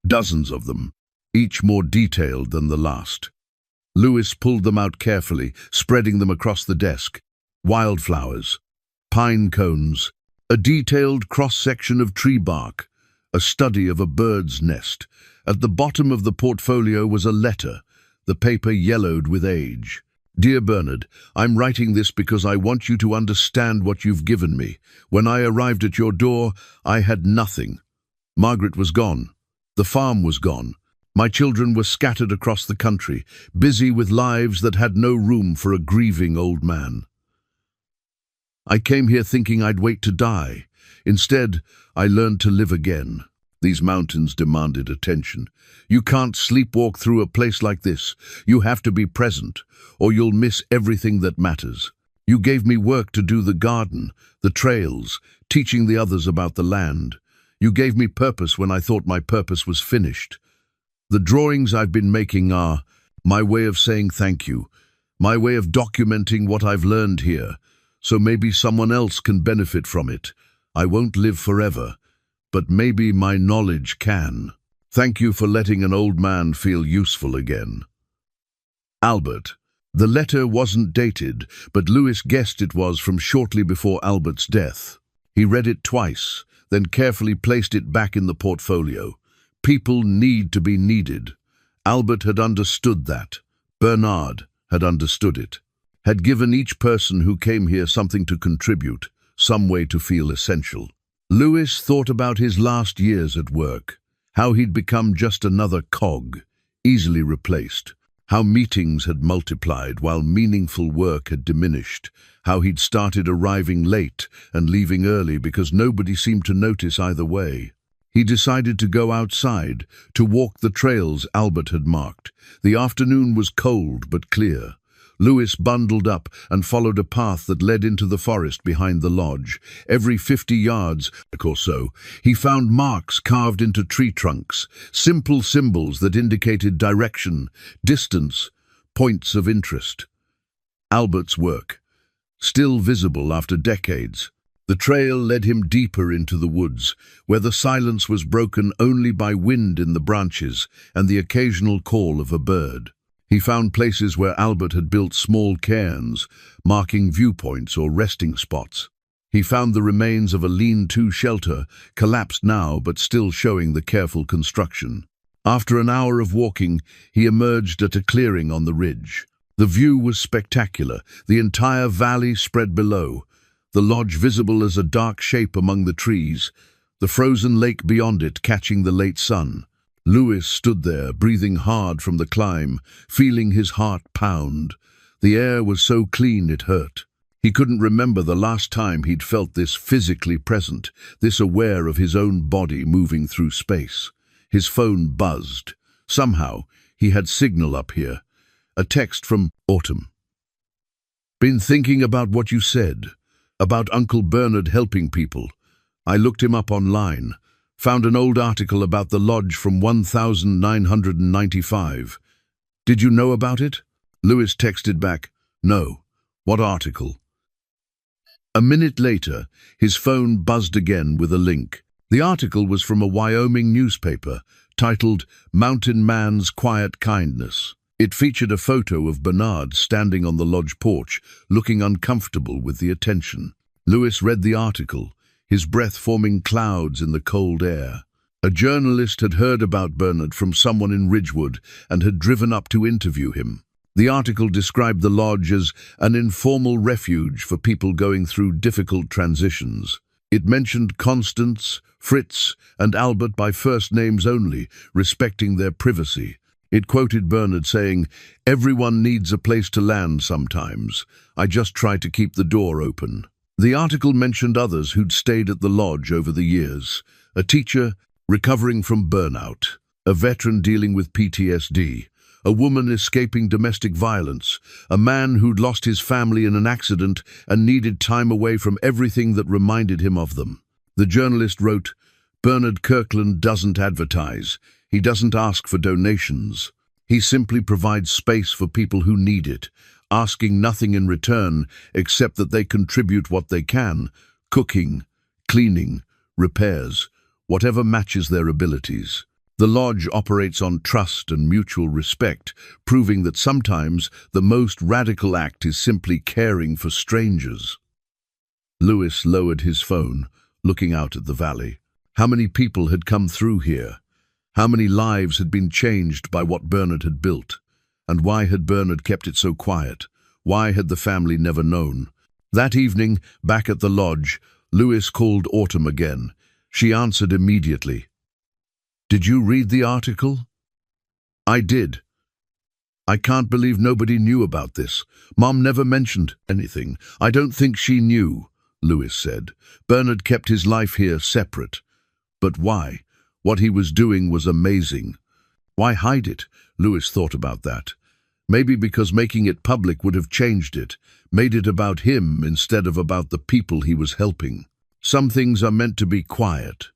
Speaker 1: Dozens of them, each more detailed than the last. Louis pulled them out carefully, spreading them across the desk. Wildflowers, pine cones, a detailed cross-section of tree bark, a study of a bird's nest. At the bottom of the portfolio was a letter, the paper yellowed with age. Dear Bernard, I'm writing this because I want you to understand what you've given me. When I arrived at your door, I had nothing. Margaret was gone. The farm was gone. My children were scattered across the country, busy with lives that had no room for a grieving old man. I came here thinking I'd wait to die. Instead, I learned to live again. These mountains demanded attention. You can't sleepwalk through a place like this. You have to be present, or you'll miss everything that matters. You gave me work to do the garden, the trails, teaching the others about the land. You gave me purpose when I thought my purpose was finished. The drawings I've been making are my way of saying thank you, my way of documenting what I've learned here, so maybe someone else can benefit from it. I won't live forever, but maybe my knowledge can. Thank you for letting an old man feel useful again. Albert. The letter wasn't dated, but Louis guessed it was from shortly before Albert's death. He read it twice, then carefully placed it back in the portfolio. People need to be needed. Albert had understood that. Bernard had understood it. Had given each person who came here something to contribute, some way to feel essential. Louis thought about his last years at work, how he'd become just another cog. easily replaced. How meetings had multiplied while meaningful work had diminished. How he'd started arriving late and leaving early because nobody seemed to notice either way. He decided to go outside, to walk the trails Albert had marked. The afternoon was cold but clear. Louis bundled up and followed a path that led into the forest behind the lodge. Every 50 yards or so, he found marks carved into tree trunks, simple symbols that indicated direction, distance, points of interest. Albert's work, still visible after decades. The trail led him deeper into the woods, where the silence was broken only by wind in the branches and the occasional call of a bird. He found places where Albert had built small cairns, marking viewpoints or resting spots. He found the remains of a lean-to shelter, collapsed now but still showing the careful construction. After an hour of walking, he emerged at a clearing on the ridge. The view was spectacular, the entire valley spread below, the lodge visible as a dark shape among the trees, the frozen lake beyond it catching the late sun. Louis stood there, breathing hard from the climb, feeling his heart pound. The air was so clean it hurt. He couldn't remember the last time he'd felt this physically present, this aware of his own body moving through space. His phone buzzed. Somehow, he had signal up here. A text from Autumn. "Been thinking about what you said, about Uncle Bernard helping people. I looked him up online. Found an old article about the lodge from 1995. Did you know about it?" Louis texted back, "No. What article?" A minute later, his phone buzzed again with a link. The article was from a Wyoming newspaper, titled "Mountain Man's Quiet Kindness." It featured a photo of Bernard standing on the lodge porch, looking uncomfortable with the attention. Louis read the article, his breath forming clouds in the cold air. A journalist had heard about Bernard from someone in Ridgewood and had driven up to interview him. The article described the lodge as an informal refuge for people going through difficult transitions. It mentioned Constance, Fritz, and Albert by first names only, respecting their privacy. It quoted Bernard saying, "Everyone needs a place to land sometimes. I just try to keep the door open." The article mentioned others who'd stayed at the lodge over the years. A teacher recovering from burnout, a veteran dealing with PTSD, a woman escaping domestic violence, a man who'd lost his family in an accident and needed time away from everything that reminded him of them. The journalist wrote, "Bernard Kirkland doesn't advertise. He doesn't ask for donations. He simply provides space for people who need it, asking nothing in return except that they contribute what they can, cooking, cleaning, repairs, whatever matches their abilities." The lodge operates on trust and mutual respect, proving that sometimes the most radical act is simply caring for strangers. Louis lowered his phone, looking out at the valley. How many people had come through here? How many lives had been changed by what Bernard had built? And why had Bernard kept it so quiet? Why had the family never known? That evening, back at the lodge, Louis called Autumn again. She answered immediately. "Did you read the article?" "I did. I can't believe nobody knew about this. Mom never mentioned anything. I don't think she knew," Louis said. "Bernard kept his life here separate. But why? What he was doing was amazing. Why hide it?" Louis thought about that. Maybe because making it public would have changed it, made it about him instead of about the people he was helping. Some things are meant to be quiet.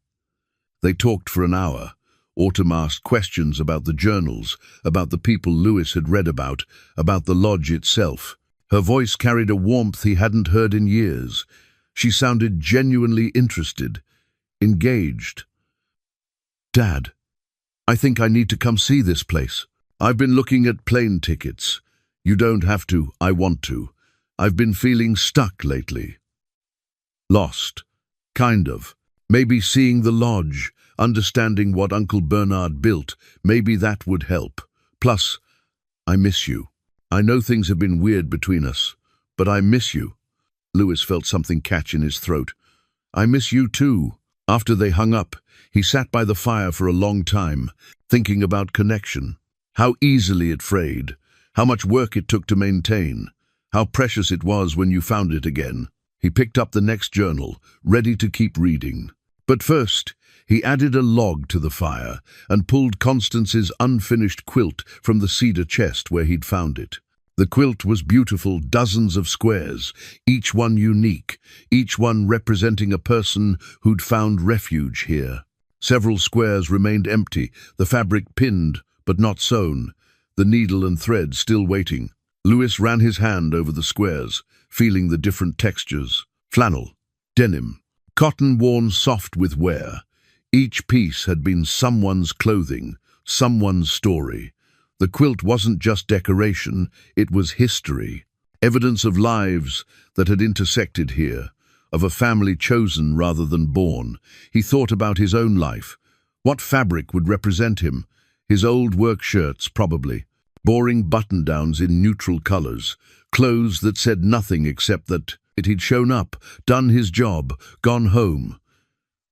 Speaker 1: They talked for an hour. Autumn asked questions about the journals, about the people Louis had read about the lodge itself. Her voice carried a warmth he hadn't heard in years. She sounded genuinely interested, engaged. "Dad, I think I need to come see this place. I've been looking at plane tickets. You don't have to, I want to. I've been feeling stuck lately. Lost. Kind of. Maybe seeing the lodge, understanding what Uncle Bernard built, maybe that would help. Plus, I miss you. I know things have been weird between us, but I miss you." Louis felt something catch in his throat. "I miss you too." After they hung up, he sat by the fire for a long time, thinking about connection. How easily it frayed, how much work it took to maintain, how precious it was when you found it again. He picked up the next journal, ready to keep reading. But first, he added a log to the fire and pulled Constance's unfinished quilt from the cedar chest where he'd found it. The quilt was beautiful, dozens of squares, each one unique, each one representing a person who'd found refuge here. Several squares remained empty, the fabric pinned but not sewn, the needle and thread still waiting. Louis ran his hand over the squares, feeling the different textures. Flannel, denim, cotton worn soft with wear. Each piece had been someone's clothing, someone's story. The quilt wasn't just decoration, it was history. Evidence of lives that had intersected here, of a family chosen rather than born. He thought about his own life. What fabric would represent him? His old work shirts, probably. Boring button-downs in neutral colors. Clothes that said nothing except that he'd shown up, done his job, gone home.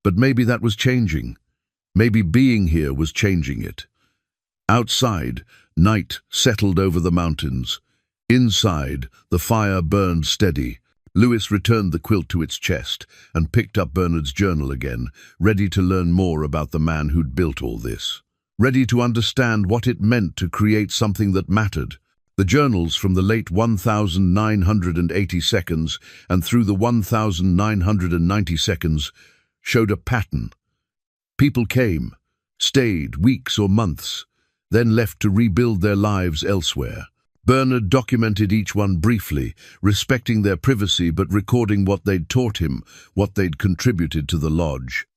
Speaker 1: But maybe that was changing. Maybe being here was changing it. Outside, night settled over the mountains. Inside, the fire burned steady. Louis returned the quilt to its chest and picked up Bernard's journal again, ready to learn more about the man who'd built all this. Ready to understand what it meant to create something that mattered. The journals from the late 1980 seconds and through the 1990 seconds showed a pattern. People came, stayed weeks or months, then left to rebuild their lives elsewhere. Bernard documented each one briefly, respecting their privacy but recording what they'd taught him, what they'd contributed to the lodge.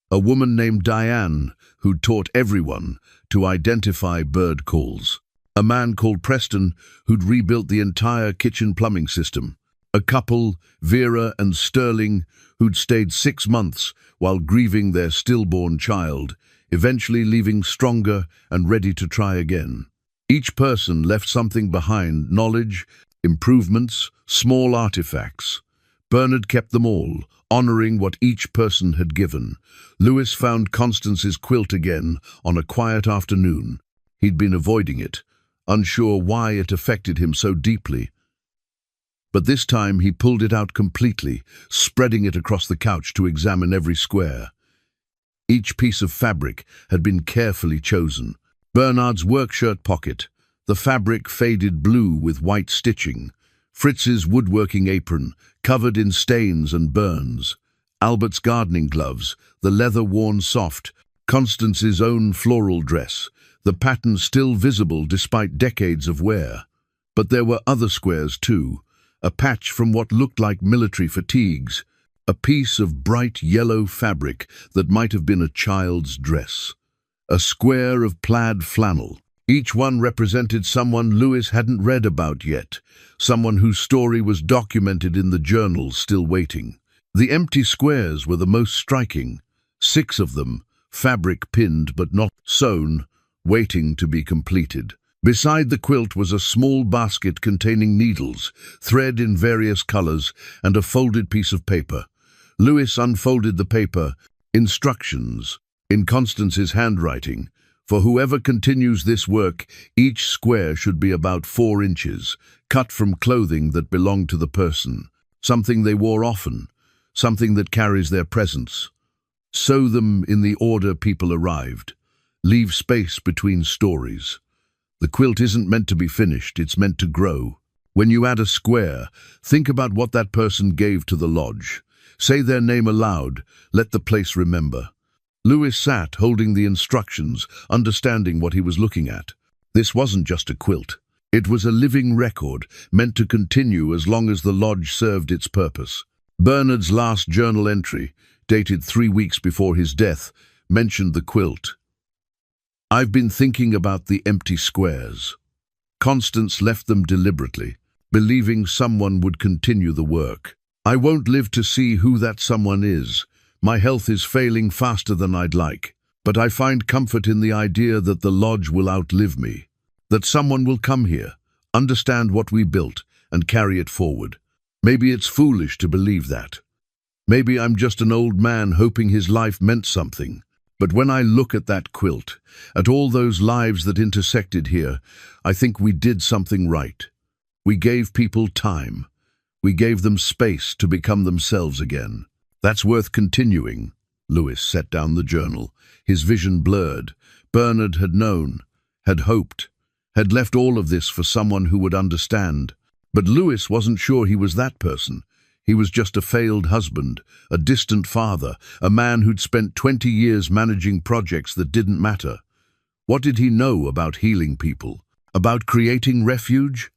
Speaker 1: A woman named Diane, who'd taught everyone to identify bird calls. A man called Preston, who'd rebuilt the entire kitchen plumbing system. A couple, Vera and Sterling, who'd stayed 6 months while grieving their stillborn child, eventually leaving stronger and ready to try again. Each person left something behind: knowledge, improvements, small artifacts. Bernard kept them all, honoring what each person had given. Louis found Constance's quilt again on a quiet afternoon. He'd been avoiding it, unsure why it affected him so deeply. But this time he pulled it out completely, spreading it across the couch to examine every square. Each piece of fabric had been carefully chosen. Bernard's work shirt pocket, the fabric faded blue with white stitching. Fritz's woodworking apron, covered in stains and burns. Albert's gardening gloves, the leather worn soft. Constance's own floral dress, the pattern still visible despite decades of wear. But there were other squares too. A patch from what looked like military fatigues. A piece of bright yellow fabric that might have been a child's dress. A square of plaid flannel. Each one represented someone Louis hadn't read about yet, someone whose story was documented in the journals still waiting. The empty squares were the most striking, 6 of them, fabric pinned but not sewn, waiting to be completed. Beside the quilt was a small basket containing needles, thread in various colors, and a folded piece of paper. Louis unfolded the paper. Instructions, in Constance's handwriting. For whoever continues this work, each square should be about 4 inches, cut from clothing that belonged to the person, something they wore often, something that carries their presence. Sew them in the order people arrived. Leave space between stories. The quilt isn't meant to be finished, it's meant to grow. When you add a square, think about what that person gave to the lodge. Say their name aloud, let the place remember. Louis sat, holding the instructions, understanding what he was looking at. This wasn't just a quilt. It was a living record, meant to continue as long as the lodge served its purpose. Bernard's last journal entry, dated 3 weeks before his death, mentioned the quilt. I've been thinking about the empty squares. Constance left them deliberately, believing someone would continue the work. I won't live to see who that someone is. My health is failing faster than I'd like, but I find comfort in the idea that the lodge will outlive me, that someone will come here, understand what we built, and carry it forward. Maybe it's foolish to believe that. Maybe I'm just an old man hoping his life meant something. But when I look at that quilt, at all those lives that intersected here, I think we did something right. We gave people time. We gave them space to become themselves again. That's worth continuing. Lewis set down the journal, his vision blurred. Bernard had known, had hoped, had left all of this for someone who would understand. But Lewis wasn't sure he was that person. He was just a failed husband, a distant father, a man who'd spent 20 years managing projects that didn't matter. What did he know about healing people? About creating refuge?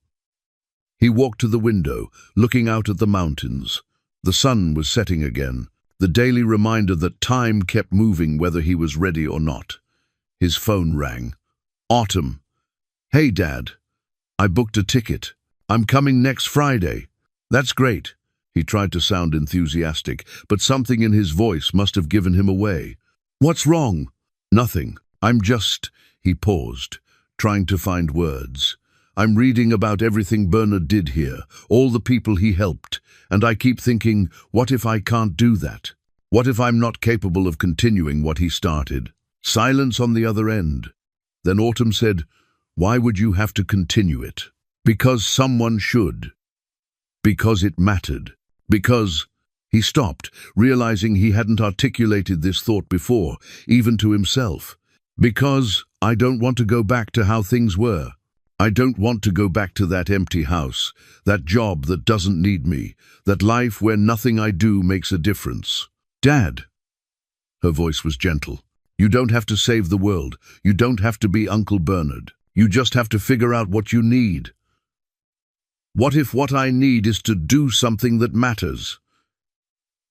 Speaker 1: He walked to the window, looking out at the mountains. The sun was setting again, the daily reminder that time kept moving whether he was ready or not. His phone rang. Autumn. Hey, Dad. I booked a ticket. I'm coming next Friday. That's great. He tried to sound enthusiastic, but something in his voice must have given him away. What's wrong? Nothing. He paused, trying to find words. I'm reading about everything Bernard did here, all the people he helped, and I keep thinking, what if I can't do that? What if I'm not capable of continuing what he started? Silence on the other end. Then Autumn said, why would you have to continue it? Because someone should. Because it mattered. Because... He stopped, realizing he hadn't articulated this thought before, even to himself. Because I don't want to go back to how things were. I don't want to go back to that empty house, that job that doesn't need me, that life where nothing I do makes a difference. Dad! Her voice was gentle. You don't have to save the world. You don't have to be Uncle Bernard. You just have to figure out what you need. What if what I need is to do something that matters?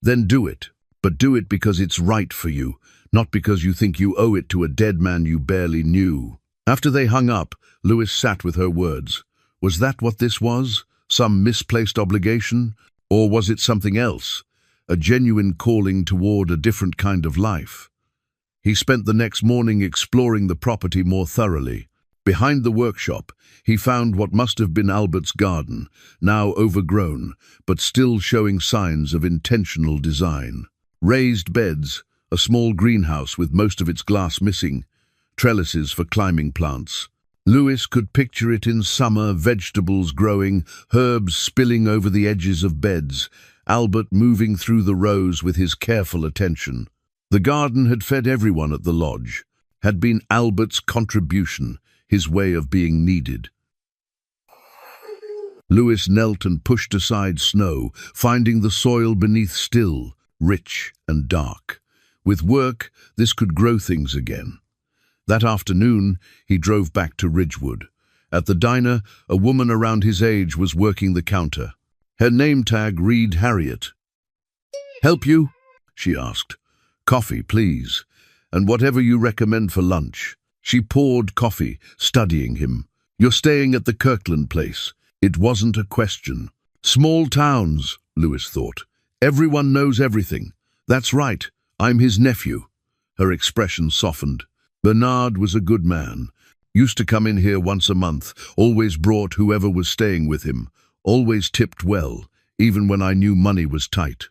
Speaker 1: Then do it, but do it because it's right for you, not because you think you owe it to a dead man you barely knew. After they hung up, Lewis sat with her words. Was that what this was? Some misplaced obligation? Or was it something else? A genuine calling toward a different kind of life? He spent the next morning exploring the property more thoroughly. Behind the workshop, he found what must have been Albert's garden, now overgrown, but still showing signs of intentional design. Raised beds, a small greenhouse with most of its glass missing, trellises for climbing plants. Lewis could picture it in summer, vegetables growing, herbs spilling over the edges of beds, Albert moving through the rows with his careful attention. The garden had fed everyone at the lodge, had been Albert's contribution, his way of being needed. Lewis knelt and pushed aside snow, finding the soil beneath still, rich and dark. With work, this could grow things again. That afternoon, he drove back to Ridgewood. At the diner, a woman around his age was working the counter. Her name tag read Harriet. "Help you?" she asked. "Coffee, please. And whatever you recommend for lunch." She poured coffee, studying him. "You're staying at the Kirkland place." It wasn't a question. Small towns, Lewis thought. Everyone knows everything. That's right, I'm his nephew. Her expression softened. Bernard was a good man. Used to come in here once a month, always brought whoever was staying with him, always tipped well, even when I knew money was tight.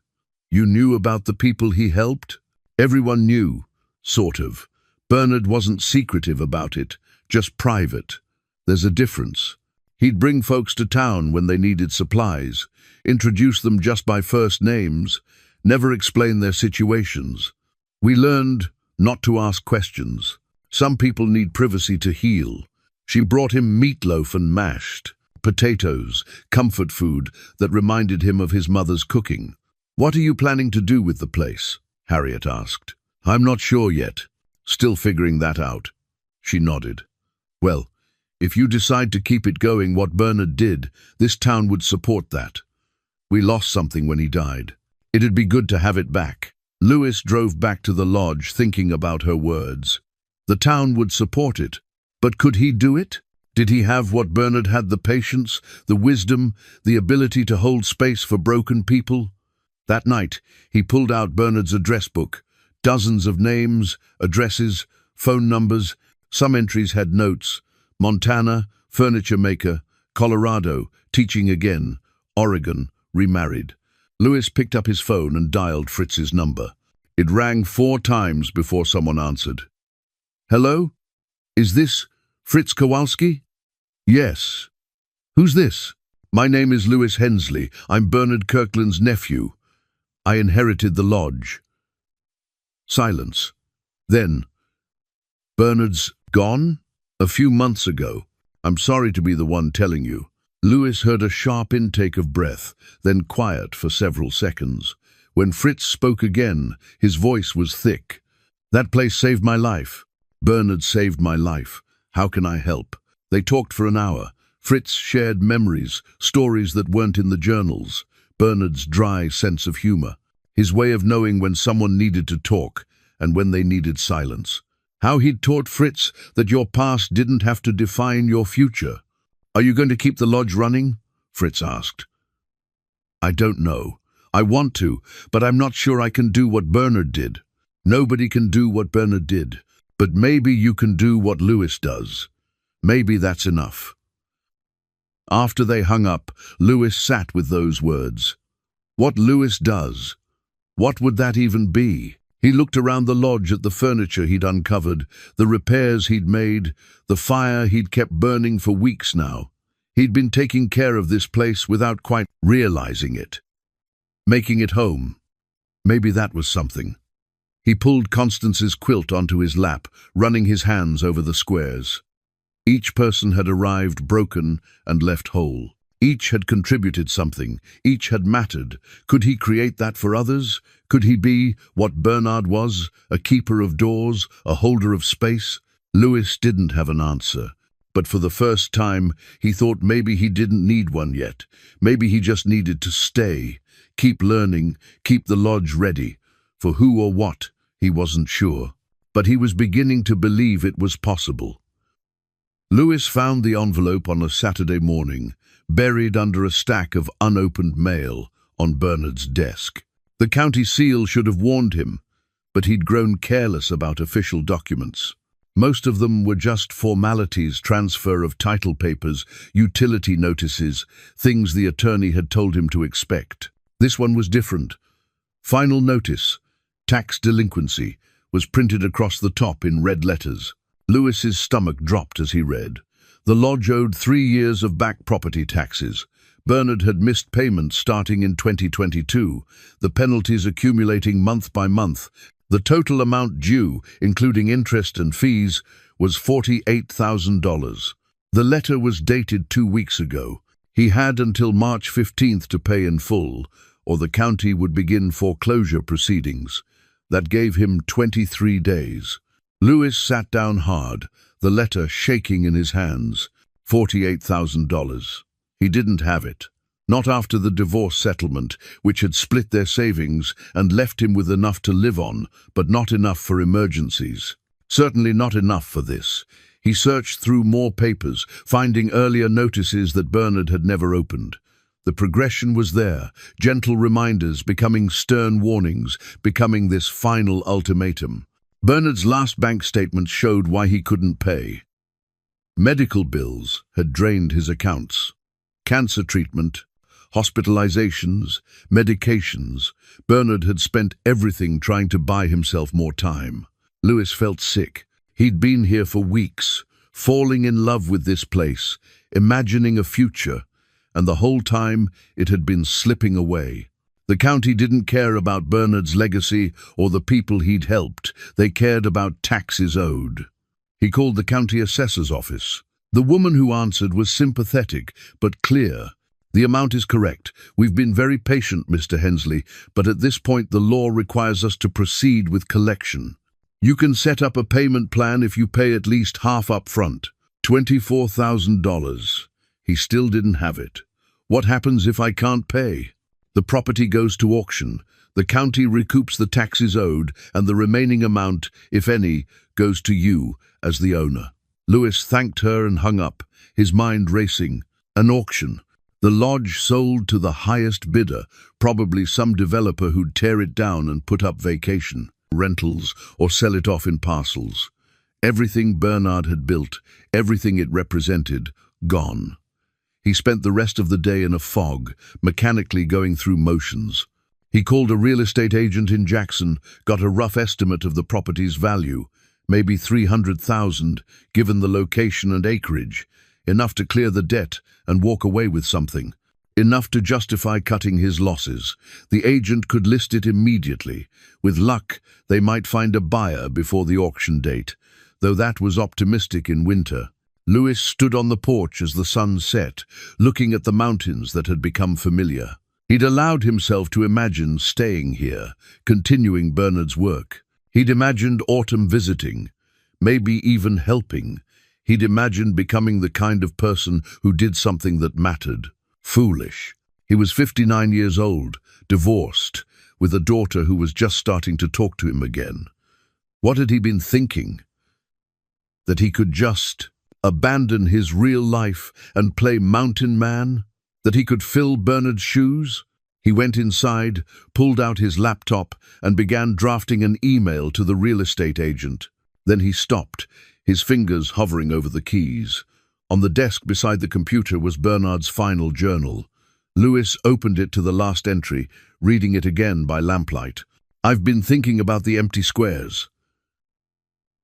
Speaker 1: You knew about the people he helped? Everyone knew, sort of. Bernard wasn't secretive about it, just private. There's a difference. He'd bring folks to town when they needed supplies, introduce them just by first names, never explain their situations. We learned not to ask questions. Some people need privacy to heal. She brought him meatloaf and mashed potatoes, comfort food that reminded him of his mother's cooking. "What are you planning to do with the place?" Harriet asked. "I'm not sure yet. Still figuring that out." She nodded. "Well, if you decide to keep it going what Bernard did, this town would support that. We lost something when he died. It'd be good to have it back." Lewis drove back to the lodge thinking about her words. The town would support it, but could he do it? Did he have what Bernard had, the patience, the wisdom, the ability to hold space for broken people? That night, he pulled out Bernard's address book. Dozens of names, addresses, phone numbers. Some entries had notes. Montana, furniture maker. Colorado, teaching again. Oregon, remarried. Lewis picked up his phone and dialed Fritz's number. It rang 4 times before someone answered. "Hello? Is this Fritz Kowalski?" "Yes." "Who's this?" "My name is Lewis Hensley. I'm Bernard Kirkland's nephew. I inherited the lodge." Silence. Then, "Bernard's gone?" "A few months ago. I'm sorry to be the one telling you." Lewis heard a sharp intake of breath, then quiet for several seconds. When Fritz spoke again, his voice was thick. "That place saved my life. Bernard saved my life. How can I help?" They talked for an hour. Fritz shared memories, stories that weren't in the journals. Bernard's dry sense of humor. His way of knowing when someone needed to talk and when they needed silence. How he'd taught Fritz that your past didn't have to define your future. "Are you going to keep the lodge running?" Fritz asked. "I don't know. I want to, but I'm not sure I can do what Bernard did." "Nobody can do what Bernard did, but maybe you can do what Lewis does. Maybe that's enough." After they hung up, Lewis sat with those words. What Lewis does? What would that even be? He looked around the lodge at the furniture he'd uncovered, the repairs he'd made, the fire he'd kept burning for weeks now. He'd been taking care of this place without quite realizing it. Making it home. Maybe that was something. He pulled Constance's quilt onto his lap, running his hands over the squares. Each person had arrived broken and left whole. Each had contributed something. Each had mattered. Could he create that for others? Could he be what Bernard was, a keeper of doors, a holder of space? Lewis didn't have an answer. But for the first time, he thought maybe he didn't need one yet. Maybe he just needed to stay, keep learning, keep the lodge ready. For who or what, he wasn't sure. But he was beginning to believe it was possible. Lewis found the envelope on a Saturday morning, buried under a stack of unopened mail on Bernard's desk. The county seal should have warned him, but he'd grown careless about official documents. Most of them were just formalities, transfer of title papers, utility notices, things the attorney had told him to expect. This one was different. Final notice, tax delinquency, was printed across the top in red letters. Lewis's stomach dropped as he read. The lodge owed 3 years of back property taxes. Bernard had missed payments starting in 2022, the penalties accumulating month by month. The total amount due, including interest and fees, was $48,000. The letter was dated 2 weeks ago. He had until March 15th to pay in full, or the county would begin foreclosure proceedings. That gave him 23 days. Lewis sat down hard, the letter shaking in his hands. $48,000. He didn't have it. Not after the divorce settlement, which had split their savings and left him with enough to live on, but not enough for emergencies. Certainly not enough for this. He searched through more papers, finding earlier notices that Bernard had never opened. The progression was there, gentle reminders becoming stern warnings, becoming this final ultimatum. Bernard's last bank statement showed why he couldn't pay. Medical bills had drained his accounts. Cancer treatment, hospitalizations, medications. Bernard had spent everything trying to buy himself more time. Lewis felt sick. He'd been here for weeks, falling in love with this place, imagining a future, and the whole time it had been slipping away. The county didn't care about Bernard's legacy or the people he'd helped. They cared about taxes owed. He called the county assessor's office. The woman who answered was sympathetic, but clear. "The amount is correct. We've been very patient, Mr. Hensley, but at this point the law requires us to proceed with collection. You can set up a payment plan if you pay at least half up front. $24,000. He still didn't have it. "What happens if I can't pay?" "The property goes to auction. The county recoups the taxes owed, and the remaining amount, if any, goes to you as the owner." Lewis thanked her and hung up, his mind racing. An auction. The lodge sold to the highest bidder, probably some developer who'd tear it down and put up vacation rentals or sell it off in parcels. Everything Bernard had built, everything it represented, gone. He spent the rest of the day in a fog, mechanically going through motions. He called a real estate agent in Jackson, got a rough estimate of the property's value, maybe 300,000, given the location and acreage, enough to clear the debt and walk away with something. Enough to justify cutting his losses. The agent could list it immediately. With luck, they might find a buyer before the auction date, though that was optimistic in winter. Lewis stood on the porch as the sun set, looking at the mountains that had become familiar. He'd allowed himself to imagine staying here, continuing Bernard's work. He'd imagined autumn visiting, maybe even helping. He'd imagined becoming the kind of person who did something that mattered. Foolish. He was 59 years old, divorced, with a daughter who was just starting to talk to him again. What had he been thinking? That he could just abandon his real life and play mountain man? That he could fill Bernard's shoes? He went inside, pulled out his laptop, and began drafting an email to the real estate agent. Then he stopped, his fingers hovering over the keys. On the desk beside the computer was Bernard's final journal. Lewis opened it to the last entry, reading it again by lamplight. "I've been thinking about the empty squares."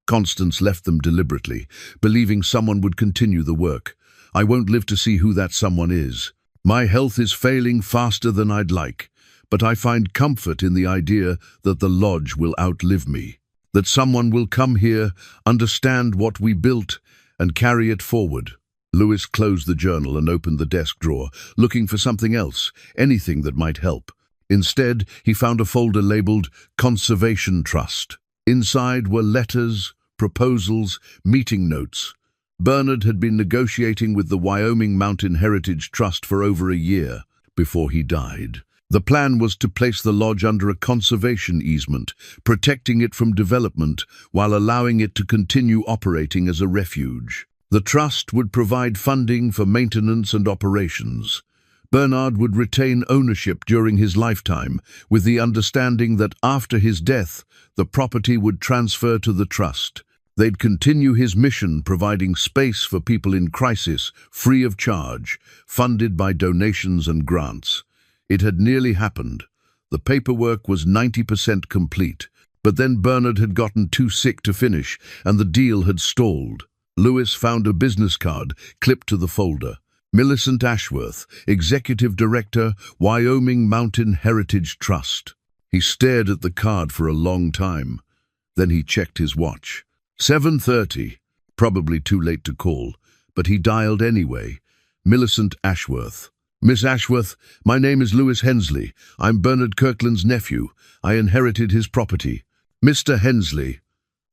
Speaker 1: Constance left them deliberately, believing someone would continue the work. "I won't live to see who that someone is. My health is failing faster than I'd like, but I find comfort in the idea that the lodge will outlive me. That someone will come here, understand what we built, and carry it forward." Lewis closed the journal and opened the desk drawer, looking for something else, anything that might help. Instead, he found a folder labeled Conservation Trust. Inside were letters, proposals, meeting notes. Bernard had been negotiating with the Wyoming Mountain Heritage Trust for over a year before he died. The plan was to place the lodge under a conservation easement, protecting it from development while allowing it to continue operating as a refuge. The trust would provide funding for maintenance and operations. Bernard would retain ownership during his lifetime, with the understanding that after his death, the property would transfer to the trust. They'd continue his mission, providing space for people in crisis, free of charge, funded by donations and grants. It had nearly happened. The paperwork was 90% complete, but then Bernard had gotten too sick to finish, and the deal had stalled. Lewis found a business card clipped to the folder. Millicent Ashworth, Executive Director, Wyoming Mountain Heritage Trust. He stared at the card for a long time. Then he checked his watch. 7:30. Probably too late to call, but he dialed anyway. Millicent Ashworth. "Miss Ashworth, my name is Lewis Hensley. I'm Bernard Kirkland's nephew. I inherited his property." "Mr. Hensley."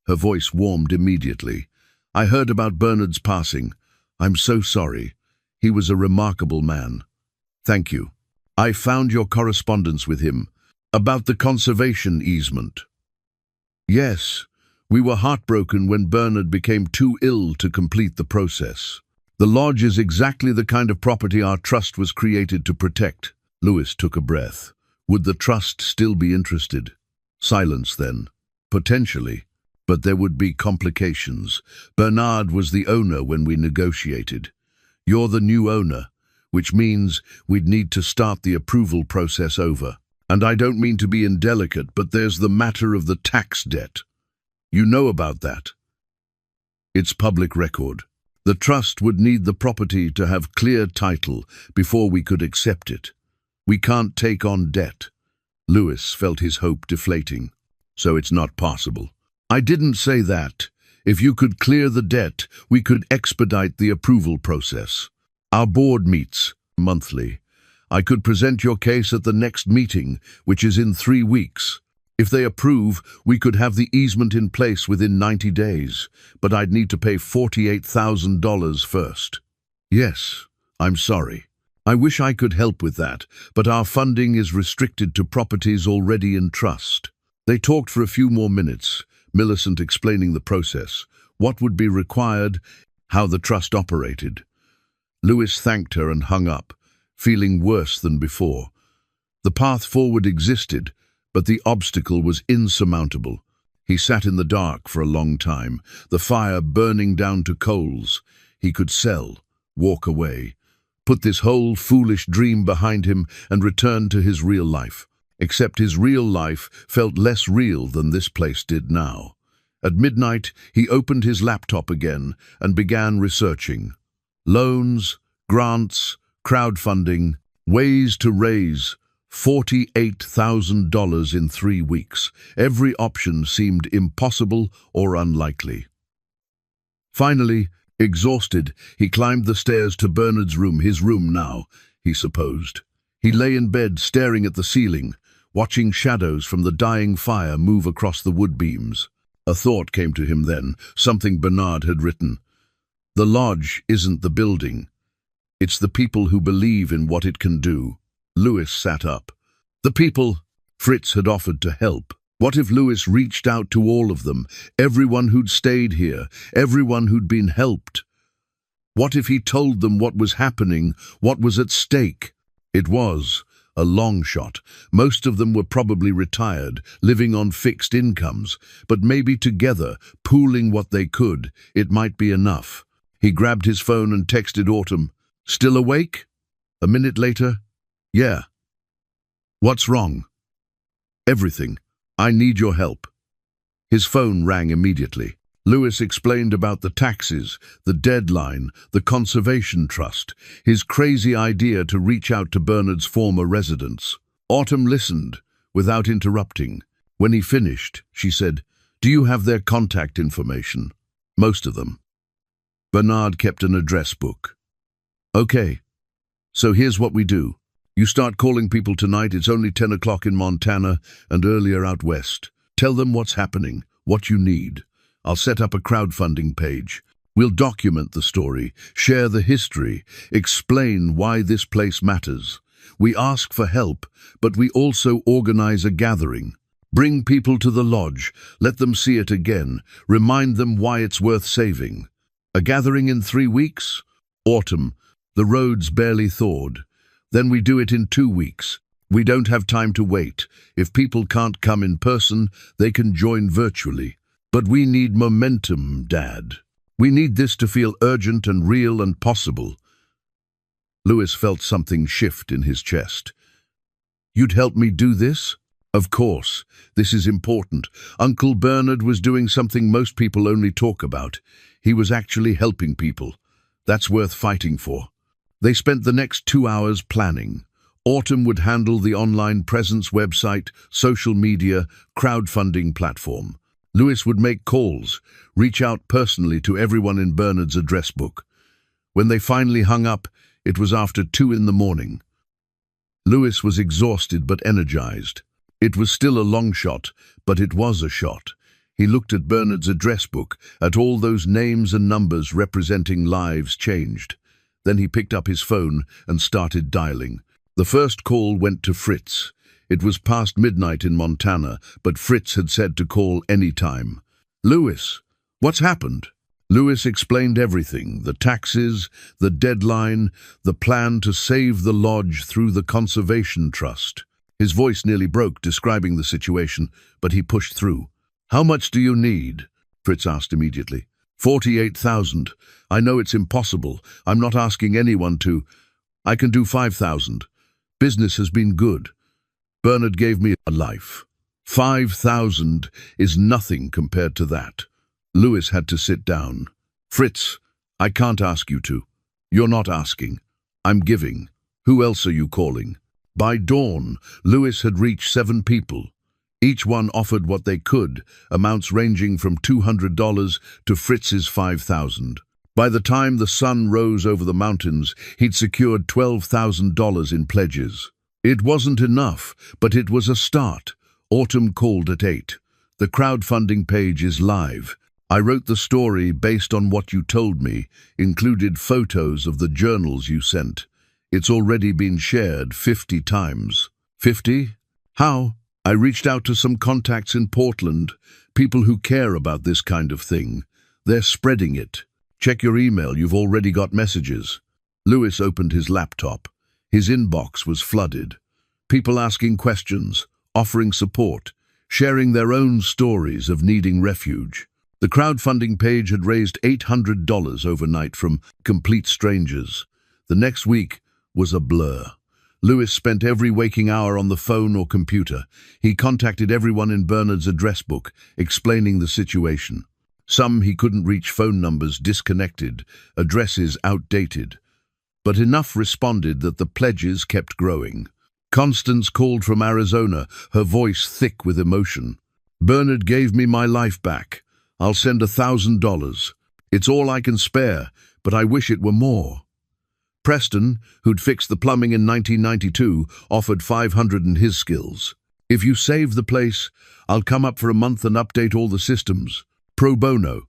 Speaker 1: Her voice warmed immediately. "I heard about Bernard's passing. I'm so sorry. He was a remarkable man." "Thank you. I found your correspondence with him about the conservation easement." "Yes, we were heartbroken when Bernard became too ill to complete the process. The lodge is exactly the kind of property our trust was created to protect." Lewis took a breath. Would the trust still be interested? Silence then. Potentially. But there would be complications. Bernard was the owner when we negotiated. You're the new owner, which means we'd need to start the approval process over. And I don't mean to be indelicate, but there's the matter of the tax debt. You know about that. It's public record. The trust would need the property to have clear title before we could accept it. We can't take on debt. Lewis felt his hope deflating. So it's not possible. I didn't say that. If you could clear the debt, we could expedite the approval process. Our board meets monthly. I could present your case at the next meeting, which is in 3 weeks. If they approve, we could have the easement in place within 90 days, but I'd need to pay $48,000 first. Yes, I'm sorry. I wish I could help with that, but our funding is restricted to properties already in trust. They talked for a few more minutes, Millicent explaining the process, what would be required, how the trust operated. Lewis thanked her and hung up, feeling worse than before. The path forward existed, but the obstacle was insurmountable. He sat in the dark for a long time, the fire burning down to coals. He could sell, walk away, put this whole foolish dream behind him and return to his real life. except his real life felt less real than this place did now. At midnight, he opened his laptop again and began researching. Loans, grants, crowdfunding, ways to raise $48,000 in 3 weeks. Every option seemed impossible or unlikely. Finally, exhausted, he climbed the stairs to Bernard's room, his room now, he supposed. He lay in bed staring at the ceiling, watching shadows from the dying fire move across the wood beams. A thought came to him then, something Bernard had written. The lodge isn't the building. It's the people who believe in what it can do. Louis sat up. The people Fritz had offered to help. What if Louis reached out to all of them, everyone who'd stayed here, everyone who'd been helped? What if he told them what was happening, what was at stake? It was a long shot. Most of them were probably retired, living on fixed incomes, but maybe together, pooling what they could, it might be enough. He grabbed his phone and texted Autumn. Still awake? A minute later, yeah. What's wrong? Everything. I need your help. His phone rang immediately. Louis explained about the taxes, the deadline, the conservation trust, his crazy idea to reach out to Bernard's former residence. Autumn listened, without interrupting. When he finished, she said, Do you have their contact information? Most of them. Bernard kept an address book. Okay, so here's what we do. You start calling people tonight. It's only 10 o'clock in Montana and earlier out west. Tell them what's happening, what you need. I'll set up a crowdfunding page. We'll document the story, share the history, explain why this place matters. We ask for help, but we also organize a gathering. Bring people to the lodge, let them see it again, remind them why it's worth saving. A gathering in 3 weeks? Autumn. The roads barely thawed. Then we do it in 2 weeks. We don't have time to wait. If people can't come in person, they can join virtually. But we need momentum, Dad. We need this to feel urgent and real and possible. Louis felt something shift in his chest. You'd help me do this? Of course. This is important. Uncle Bernard was doing something most people only talk about. He was actually helping people. That's worth fighting for. They spent the next 2 hours planning. Autumn would handle the online presence website, social media, crowdfunding platform. Louis would make calls, reach out personally to everyone in Bernard's address book. When they finally hung up, it was after 2 in the morning. Louis was exhausted but energized. It was still a long shot, but it was a shot. He looked at Bernard's address book, at all those names and numbers representing lives changed. Then he picked up his phone and started dialing. The first call went to Fritz. It was past midnight in Montana, but Fritz had said to call any time. Louis, what's happened? Louis explained everything, the taxes, the deadline, the plan to save the lodge through the conservation trust. His voice nearly broke describing the situation, but he pushed through. How much do you need? Fritz asked immediately. 48,000. I know it's impossible. I'm not asking anyone to. I can do 5,000. Business has been good. Bernard gave me a life. 5,000 is nothing compared to that. Louis had to sit down. Fritz, I can't ask you to. You're not asking. I'm giving. Who else are you calling? By dawn, Louis had reached 7 people. Each one offered what they could, amounts ranging from $200 to Fritz's 5,000. By the time the sun rose over the mountains, he'd secured $12,000 in pledges. It wasn't enough, but it was a start. Autumn called at 8. The crowdfunding page is live. I wrote the story based on what you told me, included photos of the journals you sent. It's already been shared 50 times. 50? How? I reached out to some contacts in Portland, people who care about this kind of thing. They're spreading it. Check your email, you've already got messages. Louis opened his laptop. His inbox was flooded. People asking questions, offering support, sharing their own stories of needing refuge. The crowdfunding page had raised $800 overnight from complete strangers. The next week was a blur. Lewis spent every waking hour on the phone or computer. He contacted everyone in Bernard's address book, explaining the situation. Some he couldn't reach, phone numbers disconnected, addresses outdated. But enough responded that the pledges kept growing. Constance called from Arizona, her voice thick with emotion. "Bernard gave me my life back. I'll send $1,000. It's all I can spare, but I wish it were more." Preston, who'd fixed the plumbing in 1992, offered $500 in his skills. "If you save the place, I'll come up for a month and update all the systems. Pro bono."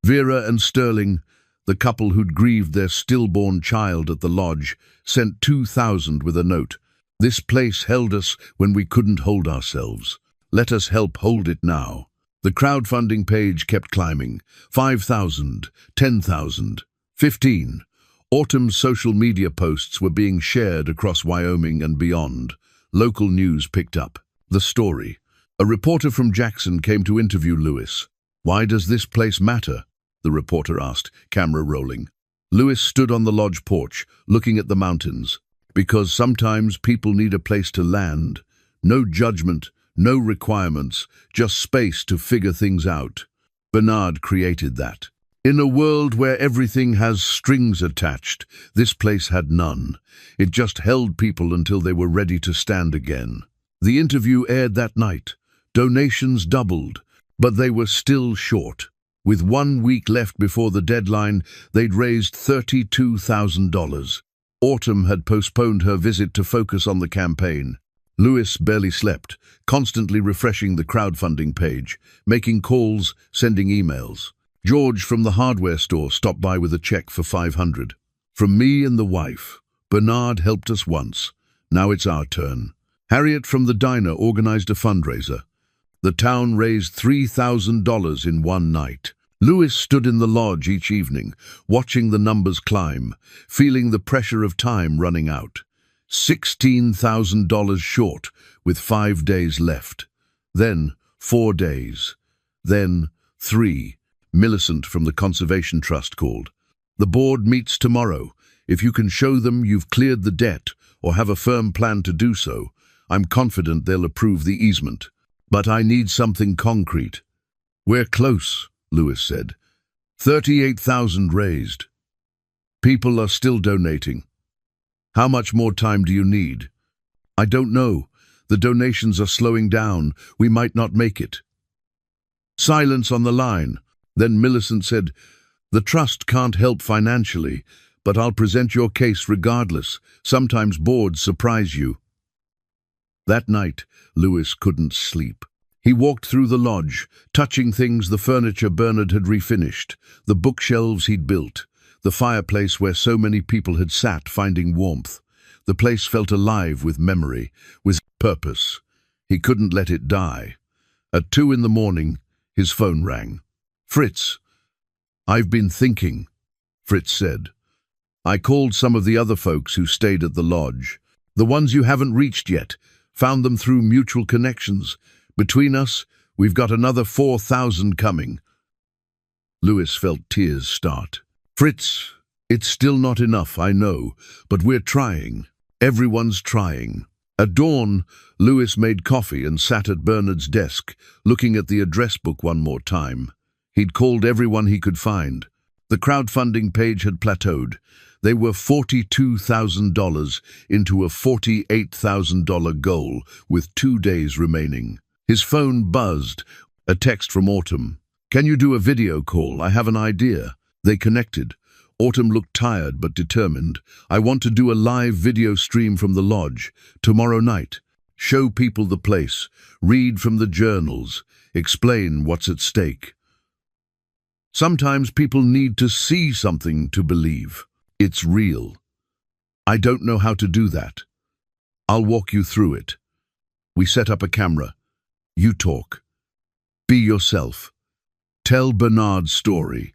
Speaker 1: Vera and Sterling, the couple who'd grieved their stillborn child at the lodge, sent $2,000 with a note. "This place held us when we couldn't hold ourselves. Let us help hold it now." The crowdfunding page kept climbing. 5,000, 10,000, 15. Autumn's social media posts were being shared across Wyoming and beyond. Local news picked up the story. A reporter from Jackson came to interview Lewis. "Why does this place matter?" the reporter asked, camera rolling. Lewis stood on the lodge porch, looking at the mountains. "Because sometimes people need a place to land. No judgment, no requirements, just space to figure things out. Bernard created that. In a world where everything has strings attached, this place had none. It just held people until they were ready to stand again." The interview aired that night. Donations doubled, but they were still short. With 1 week left before the deadline, they'd raised $32,000. Autumn had postponed her visit to focus on the campaign. Lewis barely slept, constantly refreshing the crowdfunding page, making calls, sending emails. George from the hardware store stopped by with a check for $500. "From me and the wife. Bernard helped us once. Now it's our turn." Harriet from the diner organized a fundraiser. The town raised $3,000 in one night. Lewis stood in the lodge each evening, watching the numbers climb, feeling the pressure of time running out. $16,000 short, with 5 days left. Then 4 days. Then 3. Millicent from the Conservation Trust called. "The board meets tomorrow. If you can show them you've cleared the debt or have a firm plan to do so, I'm confident they'll approve the easement. But I need something concrete." "We're close," Lewis said. 38,000 raised. People are still donating. "How much more time do you need?" "I don't know. The donations are slowing down. We might not make it." Silence on the line. Then Millicent said, "The trust can't help financially, but I'll present your case regardless. Sometimes boards surprise you." That night, Lewis couldn't sleep. He walked through the lodge, touching things, the furniture Bernard had refinished, the bookshelves he'd built, the fireplace where so many people had sat finding warmth. The place felt alive with memory, with purpose. He couldn't let it die. At 2 in the morning, his phone rang. "Fritz." "I've been thinking," Fritz said. "I called some of the other folks who stayed at the lodge. The ones you haven't reached yet. Found them through mutual connections. Between us, we've got another 4,000 coming." Lewis felt tears start. "Fritz, it's still not enough, I know, but we're trying. Everyone's trying." At dawn, Lewis made coffee and sat at Bernard's desk, looking at the address book one more time. He'd called everyone he could find. The crowdfunding page had plateaued. They were $42,000 into a $48,000 goal, with 2 days remaining. His phone buzzed. A text from Autumn. "Can you do a video call? I have an idea." They connected. Autumn looked tired but determined. "I want to do a live video stream from the lodge, tomorrow night. Show people the place, read from the journals, explain what's at stake. Sometimes people need to see something to believe. It's real. I don't know how to do that. I'll walk you through it." We set up a camera. You talk. Be yourself. Tell Bernard's story.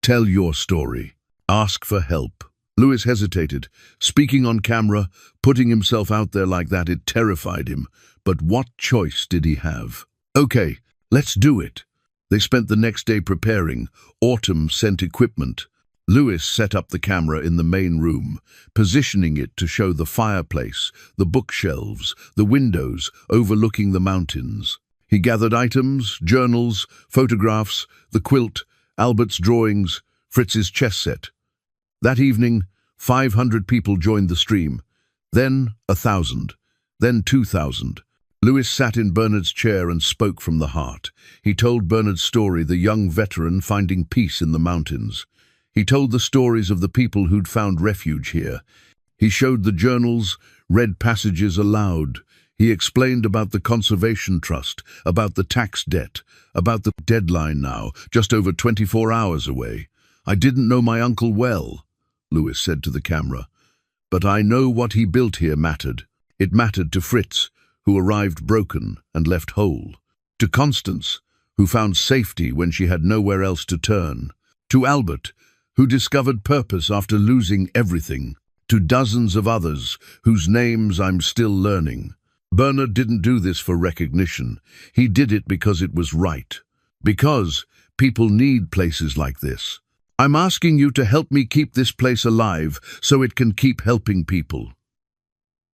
Speaker 1: Tell your story. Ask for help. Lewis hesitated. Speaking on camera, putting himself out there like that, it terrified him. But what choice did he have? "Okay, let's do it." They spent the next day preparing. Autumn sent equipment. Lewis set up the camera in the main room, positioning it to show the fireplace, the bookshelves, the windows overlooking the mountains. He gathered items, journals, photographs, the quilt, Albert's drawings, Fritz's chess set. That evening, 500 people joined the stream, then 1,000, then 2,000. Lewis sat in Bernard's chair and spoke from the heart. He told Bernard's story, the young veteran finding peace in the mountains. He told the stories of the people who'd found refuge here. He showed the journals, read passages aloud. He explained about the Conservation Trust, about the tax debt, about the deadline now, just over 24 hours away. "I didn't know my uncle well," Lewis said to the camera, "but I know what he built here mattered. It mattered to Fritz, who arrived broken and left whole. To Constance, who found safety when she had nowhere else to turn. To Albert, who discovered purpose after losing everything. To dozens of others, whose names I'm still learning. Bernard didn't do this for recognition. He did it because it was right. Because people need places like this. I'm asking you to help me keep this place alive so it can keep helping people."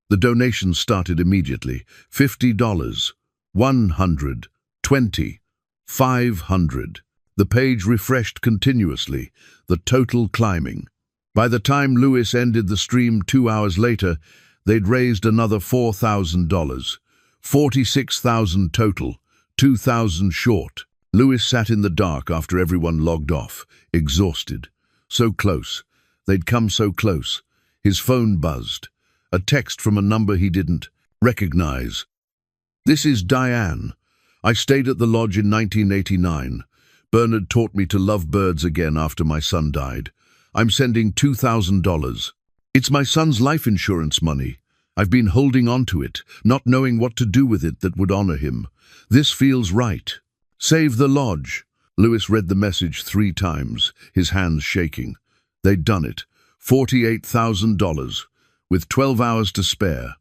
Speaker 1: The donations started immediately. $50, $100, $20, $500. The page refreshed continuously, the total climbing. By the time Lewis ended the stream 2 hours later, they'd raised another $4,000. 46,000 total, 2,000 short. Lewis sat in the dark after everyone logged off, exhausted. So close. They'd come so close. His phone buzzed. A text from a number he didn't recognize. "This is Diane. I stayed at the lodge in 1989. Bernard taught me to love birds again after my son died. I'm sending $2,000. It's my son's life insurance money. I've been holding on to it, not knowing what to do with it that would honor him. This feels right. Save the lodge." Lewis read the message 3 times, his hands shaking. They'd done it. $48,000. With 12 hours to spare.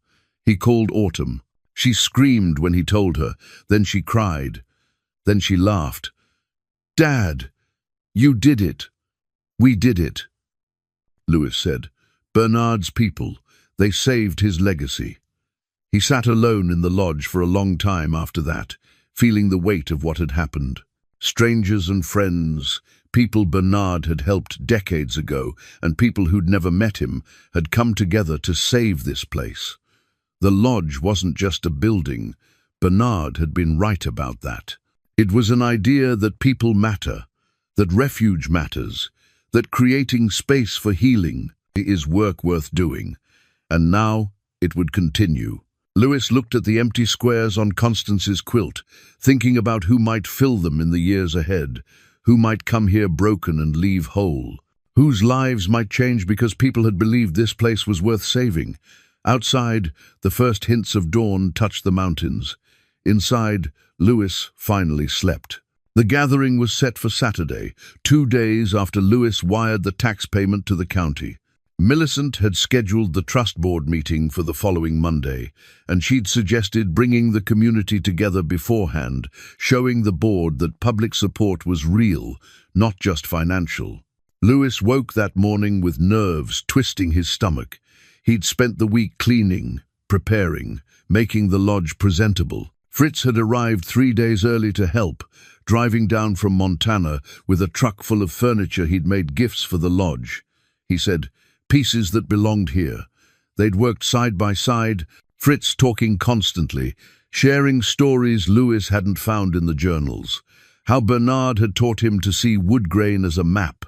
Speaker 1: He called Autumn. She screamed when he told her. Then she cried. Then she laughed. "Dad, you did it. We did it." Lewis said, "Bernard's people, they saved his legacy." He sat alone in the lodge for a long time after that, feeling the weight of what had happened. Strangers and friends, people Bernard had helped decades ago, and people who'd never met him, had come together to save this place. The lodge wasn't just a building. Bernard had been right about that. It was an idea that people matter, that refuge matters, that creating space for healing is work worth doing. And now it would continue. Lewis looked at the empty squares on Constance's quilt, thinking about who might fill them in the years ahead, who might come here broken and leave whole, whose lives might change because people had believed this place was worth saving. Outside, the first hints of dawn touched the mountains. Inside, Lewis finally slept. The gathering was set for Saturday, 2 days after Lewis wired the tax payment to the county. Millicent had scheduled the trust board meeting for the following Monday, and she'd suggested bringing the community together beforehand, showing the board that public support was real, not just financial. Lewis woke that morning with nerves twisting his stomach. He'd spent the week cleaning, preparing, making the lodge presentable. Fritz had arrived 3 days early to help, driving down from Montana with a truck full of furniture he'd made gifts for the lodge. He said, "Pieces that belonged here." They'd worked side by side, Fritz talking constantly, sharing stories Lewis hadn't found in the journals. How Bernard had taught him to see wood grain as a map,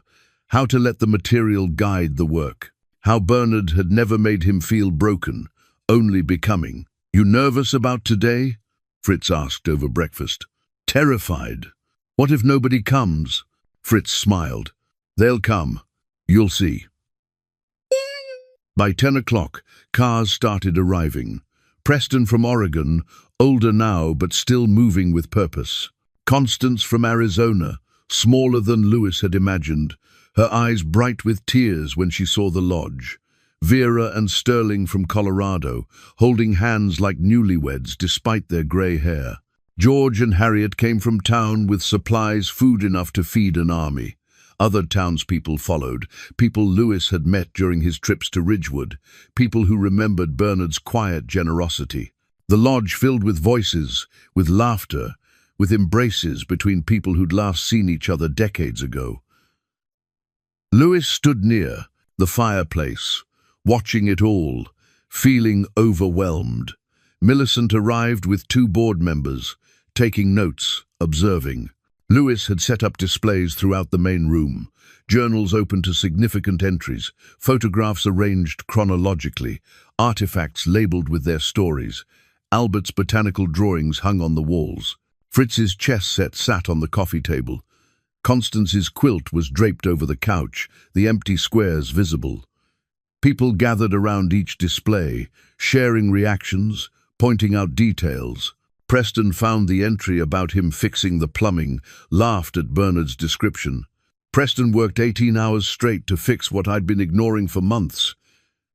Speaker 1: how to let the material guide the work. How Bernard had never made him feel broken, only becoming. "You nervous about today?" Fritz asked over breakfast. "Terrified. What if nobody comes?" Fritz smiled. "They'll come. You'll see." By 10 o'clock, cars started arriving. Preston from Oregon, older now but still moving with purpose. Constance from Arizona, smaller than Lewis had imagined, her eyes bright with tears when she saw the lodge. Vera and Sterling from Colorado, holding hands like newlyweds despite their grey hair. George and Harriet came from town with supplies, food enough to feed an army. Other townspeople followed, people Lewis had met during his trips to Ridgewood, people who remembered Bernard's quiet generosity. The lodge filled with voices, with laughter, with embraces between people who'd last seen each other decades ago. Lewis stood near the fireplace, watching it all, feeling overwhelmed. Millicent arrived with 2 board members, taking notes, observing. Lewis had set up displays throughout the main room, journals open to significant entries, photographs arranged chronologically, artifacts labeled with their stories. Albert's botanical drawings hung on the walls. Fritz's chess set sat on the coffee table. Constance's quilt was draped over the couch, the empty squares visible. People gathered around each display, sharing reactions, pointing out details. Preston found the entry about him fixing the plumbing, laughed at Bernard's description. Preston worked 18 hours straight to fix what I'd been ignoring for months.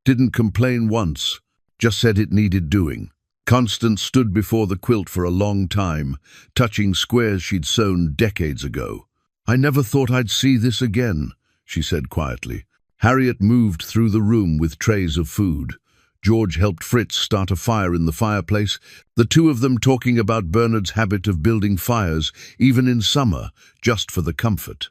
Speaker 1: Didn't complain once, just said it needed doing. Constance stood before the quilt for a long time, touching squares she'd sewn decades ago. "I never thought I'd see this again," she said quietly. Harriet moved through the room with trays of food. George helped Fritz start a fire in the fireplace, the 2 of them talking about Bernard's habit of building fires, even in summer, just for the comfort.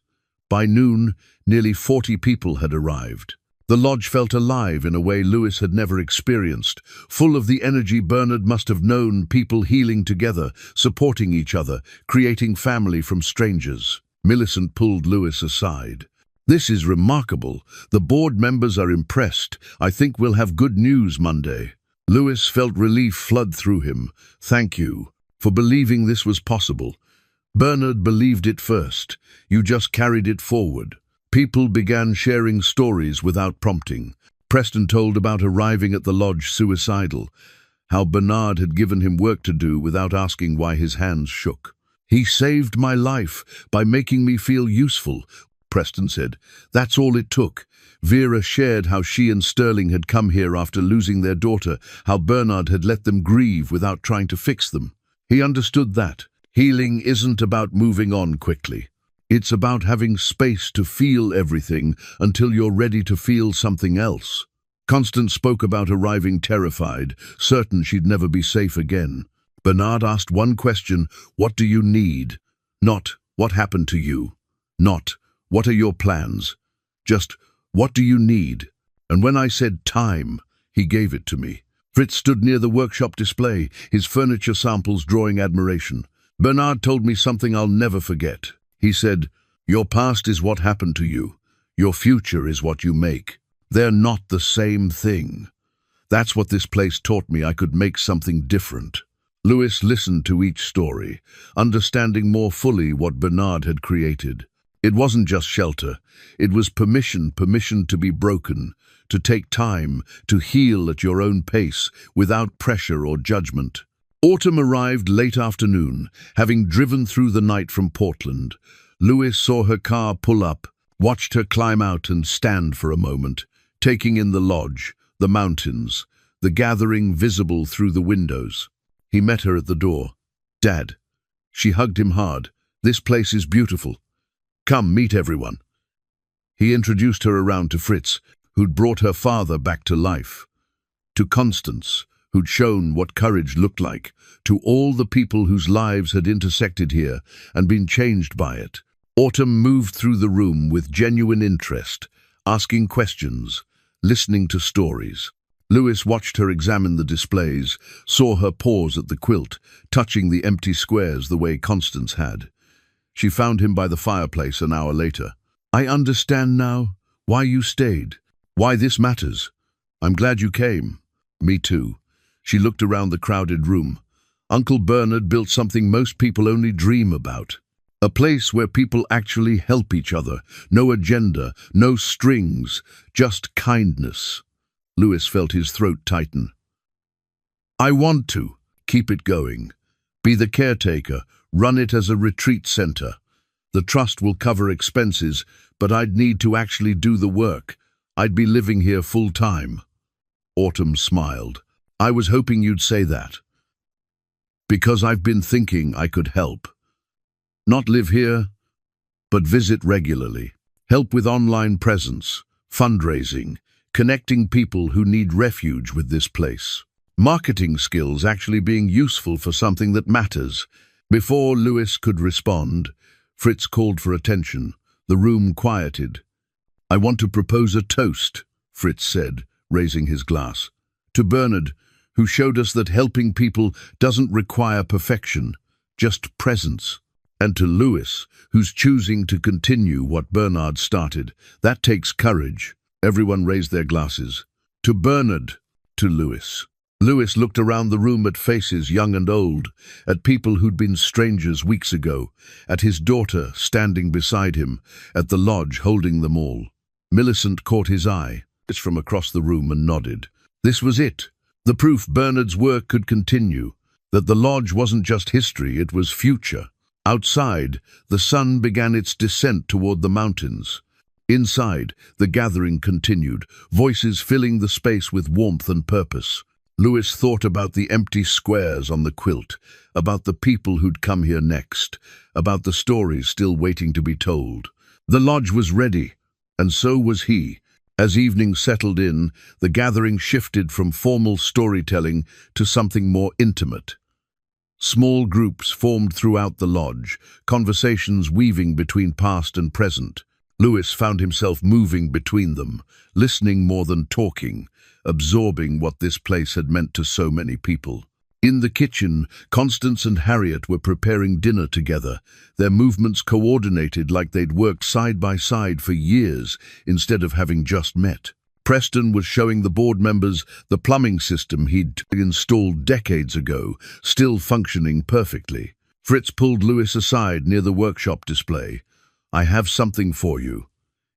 Speaker 1: By noon, nearly 40 people had arrived. The lodge felt alive in a way Lewis had never experienced, full of the energy Bernard must have known, people healing together, supporting each other, creating family from strangers. Millicent pulled Lewis aside. "This is remarkable. The board members are impressed. I think we'll have good news Monday." Lewis felt relief flood through him. "Thank you for believing this was possible. Bernard believed it first. You just carried it forward." People began sharing stories without prompting. Preston told about arriving at the lodge suicidal, how Bernard had given him work to do without asking why his hands shook. "He saved my life by making me feel useful," Preston said. "That's all it took." Vera shared how she and Sterling had come here after losing their daughter, how Bernard had let them grieve without trying to fix them. He understood that. Healing isn't about moving on quickly. It's about having space to feel everything until you're ready to feel something else. Constance spoke about arriving terrified, certain she'd never be safe again. Bernard asked one question: "What do you need?" Not, "What happened to you?" Not, "What are your plans?" Just, "What do you need?" And when I said time, he gave it to me. Fritz stood near the workshop display, his furniture samples drawing admiration. "Bernard told me something I'll never forget." He said, "Your past is what happened to you. Your future is what you make. They're not the same thing." That's what this place taught me. I could make something different. Lewis listened to each story, understanding more fully what Bernard had created. It wasn't just shelter. It was permission to be broken, to take time, to heal at your own pace, without pressure or judgment. Autumn arrived late afternoon, having driven through the night from Portland. Lewis saw her car pull up, watched her climb out and stand for a moment, taking in the lodge, the mountains, the gathering visible through the windows. He met her at the door. "Dad." She hugged him hard. "This place is beautiful. Come, meet everyone." He introduced her around to Fritz, who'd brought her father back to life. To Constance, who'd shown what courage looked like, to all the people whose lives had intersected here and been changed by it. Autumn moved through the room with genuine interest, asking questions, listening to stories. Lewis watched her examine the displays, saw her pause at the quilt, touching the empty squares the way Constance had. She found him by the fireplace an hour later. "I understand now why you stayed, why this matters. I'm glad you came." "Me too." She looked around the crowded room. Uncle Bernard built something most people only dream about. A place where people actually help each other. No agenda, no strings, just kindness. Lewis felt his throat tighten. "I want to keep it going. Be the caretaker, run it as a retreat center. The trust will cover expenses, but I'd need to actually do the work. I'd be living here full time." Autumn smiled. "I was hoping you'd say that. Because I've been thinking I could help. Not live here, but visit regularly. help with online presence, fundraising, connecting people who need refuge with this place. Marketing skills actually being useful for something that matters. Before Lewis could respond, Fritz called for attention. The room quieted. "I want to propose a toast," Fritz said, raising his glass. "To Bernard, who showed us that helping people doesn't require perfection, just presence. And to Lewis, who's choosing to continue what Bernard started. That takes courage." Everyone raised their glasses. "To Bernard," to Lewis. Lewis looked around the room at faces young and old, at people who'd been strangers weeks ago, at his daughter standing beside him, at the lodge holding them all. Millicent caught his eye from across the room and nodded. This was it, the proof Bernard's work could continue, that the lodge wasn't just history, it was future. Outside, the sun began its descent toward the mountains. Inside, the gathering continued, voices filling the space with warmth and purpose. Lewis thought about the empty squares on the quilt, about the people who'd come here next, about the stories still waiting to be told. The lodge was ready, and so was he. As evening settled in, the gathering shifted from formal storytelling to something more intimate. Small groups formed throughout the lodge, conversations weaving between past and present. Lewis found himself moving between them, listening more than talking, absorbing what this place had meant to so many people. In the kitchen, Constance and Harriet were preparing dinner together, their movements coordinated like they'd worked side by side for years instead of having just met. Preston was showing the board members the plumbing system he'd installed decades ago, still functioning perfectly. Fritz pulled Lewis aside near the workshop display. "I have something for you."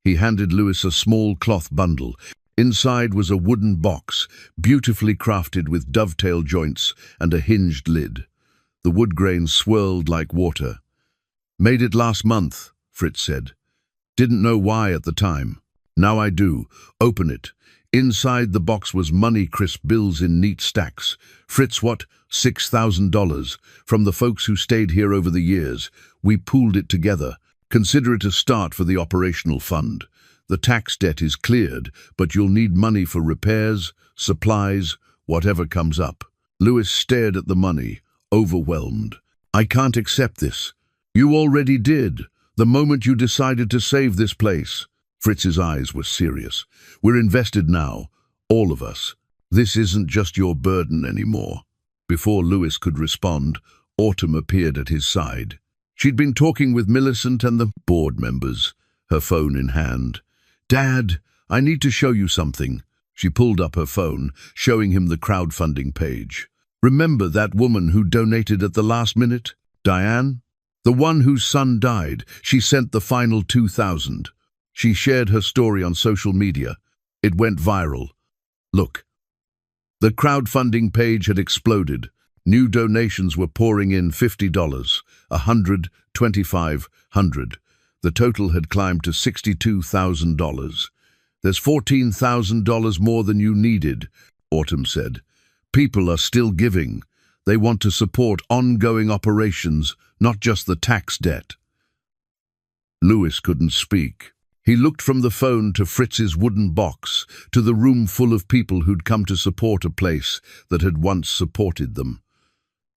Speaker 1: He handed Lewis a small cloth bundle. Inside was a wooden box, beautifully crafted with dovetail joints and a hinged lid. The wood grain swirled like water. "Made it last month," Fritz said. "Didn't know why at the time. Now I do. Open it." Inside the box was money-crisp bills in neat stacks. "Fritz, what? $6,000. From the folks who stayed here over the years. We pooled it together. Consider it a start for the operational fund. The tax debt is cleared, but you'll need money for repairs, supplies, whatever comes up." Lewis stared at the money, overwhelmed. "I can't accept this." "You already did, the moment you decided to save this place." Fritz's eyes were serious. "We're invested now, all of us. This isn't just your burden anymore." Before Lewis could respond, Autumn appeared at his side. She'd been talking with Millicent and the board members, her phone in hand. "Dad, I need to show you something." She pulled up her phone, showing him the crowdfunding page. "Remember that woman who donated at the last minute? Diane? The one whose son died. She sent the final 2,000. She shared her story on social media. It went viral. Look." The crowdfunding page had exploded. New donations were pouring in. $50, $100, $25, $100. The total had climbed to $62,000. "There's $14,000 more than you needed," Autumn said. "People are still giving. They want to support ongoing operations, not just the tax debt." Lewis couldn't speak. He looked from the phone to Fritz's wooden box, to the room full of people who'd come to support a place that had once supported them.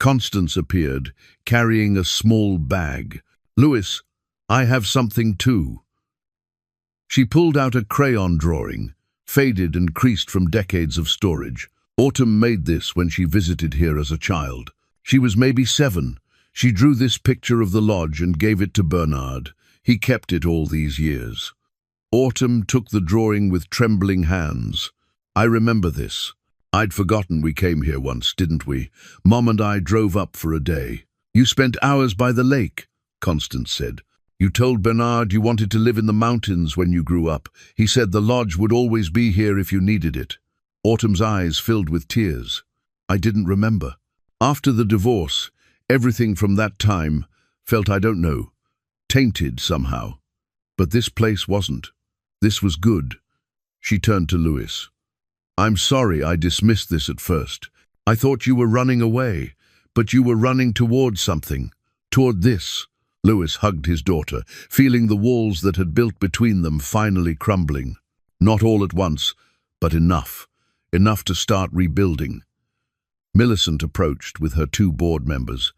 Speaker 1: Constance appeared, carrying a small bag. "Lewis, I have something too." She pulled out a crayon drawing, faded and creased from decades of storage. Autumn made this when she visited here as a child. She was maybe 7. She drew this picture of the lodge and gave it to Bernard. He kept it all these years. Autumn took the drawing with trembling hands. "I remember this. I'd forgotten we came here once, didn't we? Mom and I drove up for a day. You spent hours by the lake," Constance said. "You told Bernard you wanted to live in the mountains when you grew up. He said the lodge would always be here if you needed it." Autumn's eyes filled with tears. "I didn't remember. After the divorce, everything from that time felt, I don't know, tainted somehow. But this place wasn't. This was good." She turned to Lewis. "I'm sorry I dismissed this at first. I thought you were running away, but you were running toward something, toward this." Louis hugged his daughter, feeling the walls that had built between them finally crumbling. Not all at once, but enough. Enough to start rebuilding. Millicent approached with her 2 board members.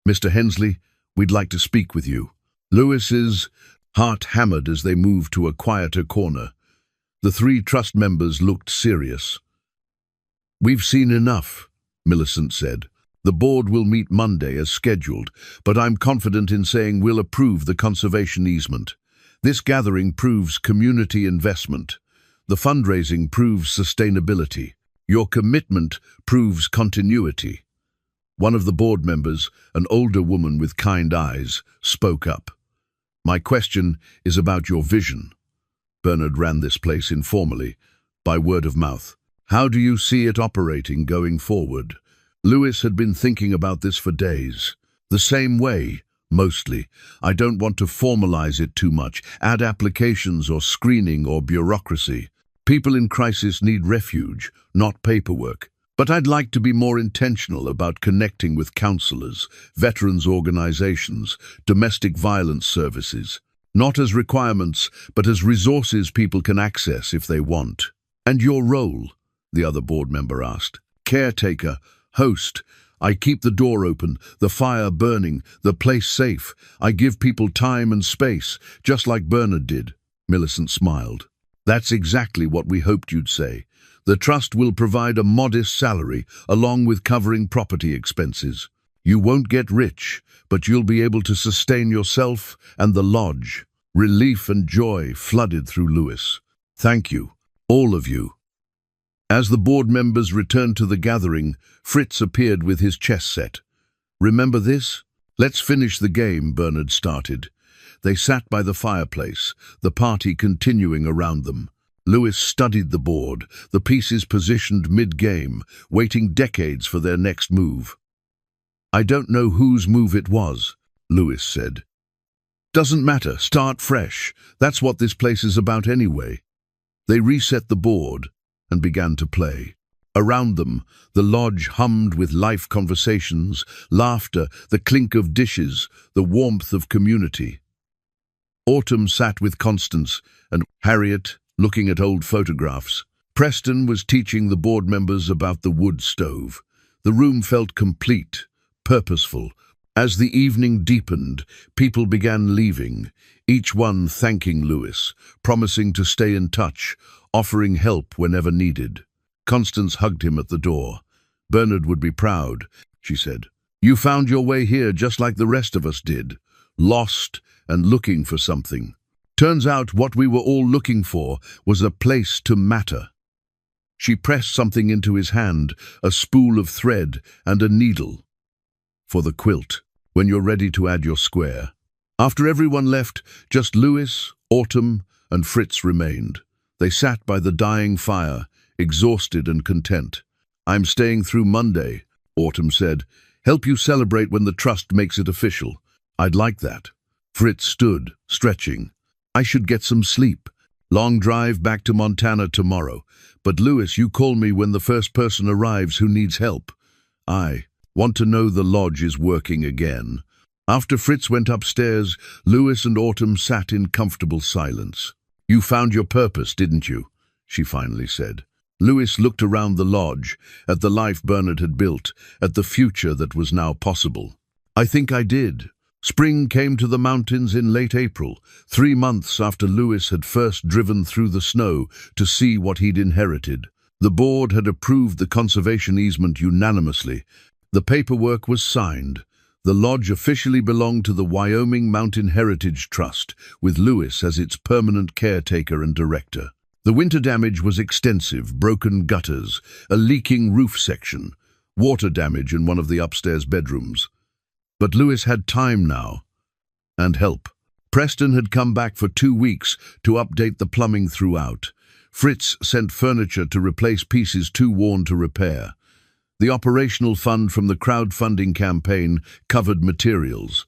Speaker 1: "Mr. Hensley, we'd like to speak with you." Louis's heart hammered as they moved to a quieter corner. The 3 trust members looked serious. "We've seen enough," Millicent said. "The board will meet Monday as scheduled, but I'm confident in saying we'll approve the conservation easement. This gathering proves community investment. The fundraising proves sustainability. Your commitment proves continuity." One of the board members, an older woman with kind eyes, spoke up. "My question is about your vision." Bernard ran this place informally, by word of mouth. "How do you see it operating going forward?" Louis had been thinking about this for days. "The same way, mostly. I don't want to formalize it too much, add applications or screening or bureaucracy. People in crisis need refuge, not paperwork. But I'd like to be more intentional about connecting with counselors, veterans organizations, domestic violence services. Not as requirements, but as resources people can access if they want." "And your role?" the other board member asked. "Caretaker, host. I keep the door open, the fire burning, the place safe. I give people time and space, just like Bernard did." Millicent smiled. "That's exactly what we hoped you'd say. The trust will provide a modest salary, along with covering property expenses. You won't get rich, but you'll be able to sustain yourself and the lodge." Relief and joy flooded through Louis. "Thank you, all of you." As the board members returned to the gathering, Fritz appeared with his chess set. "Remember this? Let's finish the game," Bernard started. They sat by the fireplace, the party continuing around them. Louis studied the board, the pieces positioned mid-game, waiting decades for their next move. "I don't know whose move it was," Louis said. "Doesn't matter, start fresh. That's what this place is about anyway." They reset the board and began to play. Around them, the lodge hummed with life conversations, laughter, the clink of dishes, the warmth of community. Autumn sat with Constance and Harriet, looking at old photographs. Preston was teaching the board members about the wood stove. The room felt complete, purposeful. As the evening deepened, people began leaving, each one thanking Louis, promising to stay in touch, offering help whenever needed. Constance hugged him at the door. "Bernard would be proud," she said. "You found your way here just like the rest of us did, lost and looking for something. Turns out what we were all looking for was a place to matter." She pressed something into his hand, a spool of thread and a needle. "For the quilt, when you're ready to add your square." After everyone left, just Louis, Autumn, and Fritz remained. They sat by the dying fire, exhausted and content. "I'm staying through Monday," Autumn said. "Help you celebrate when the trust makes it official." "I'd like that." Fritz stood, stretching. "I should get some sleep. Long drive back to Montana tomorrow. But Louis, you call me when the first person arrives who needs help. I want to know the lodge is working again." After Fritz went upstairs, Louis and Autumn sat in comfortable silence. "You found your purpose, didn't you?" she finally said. Louis looked around the lodge, at the life Bernard had built, at the future that was now possible. "I think I did." Spring came to the mountains in late April, 3 months after Louis had first driven through the snow to see what he'd inherited. The board had approved the conservation easement unanimously. The paperwork was signed. The lodge officially belonged to the Wyoming Mountain Heritage Trust, with Louis as its permanent caretaker and director. The winter damage was extensive: broken gutters, a leaking roof section, water damage in one of the upstairs bedrooms. But Louis had time now, and help. Preston had come back for 2 weeks to update the plumbing throughout. Fritz sent furniture to replace pieces too worn to repair. The operational fund from the crowdfunding campaign covered materials.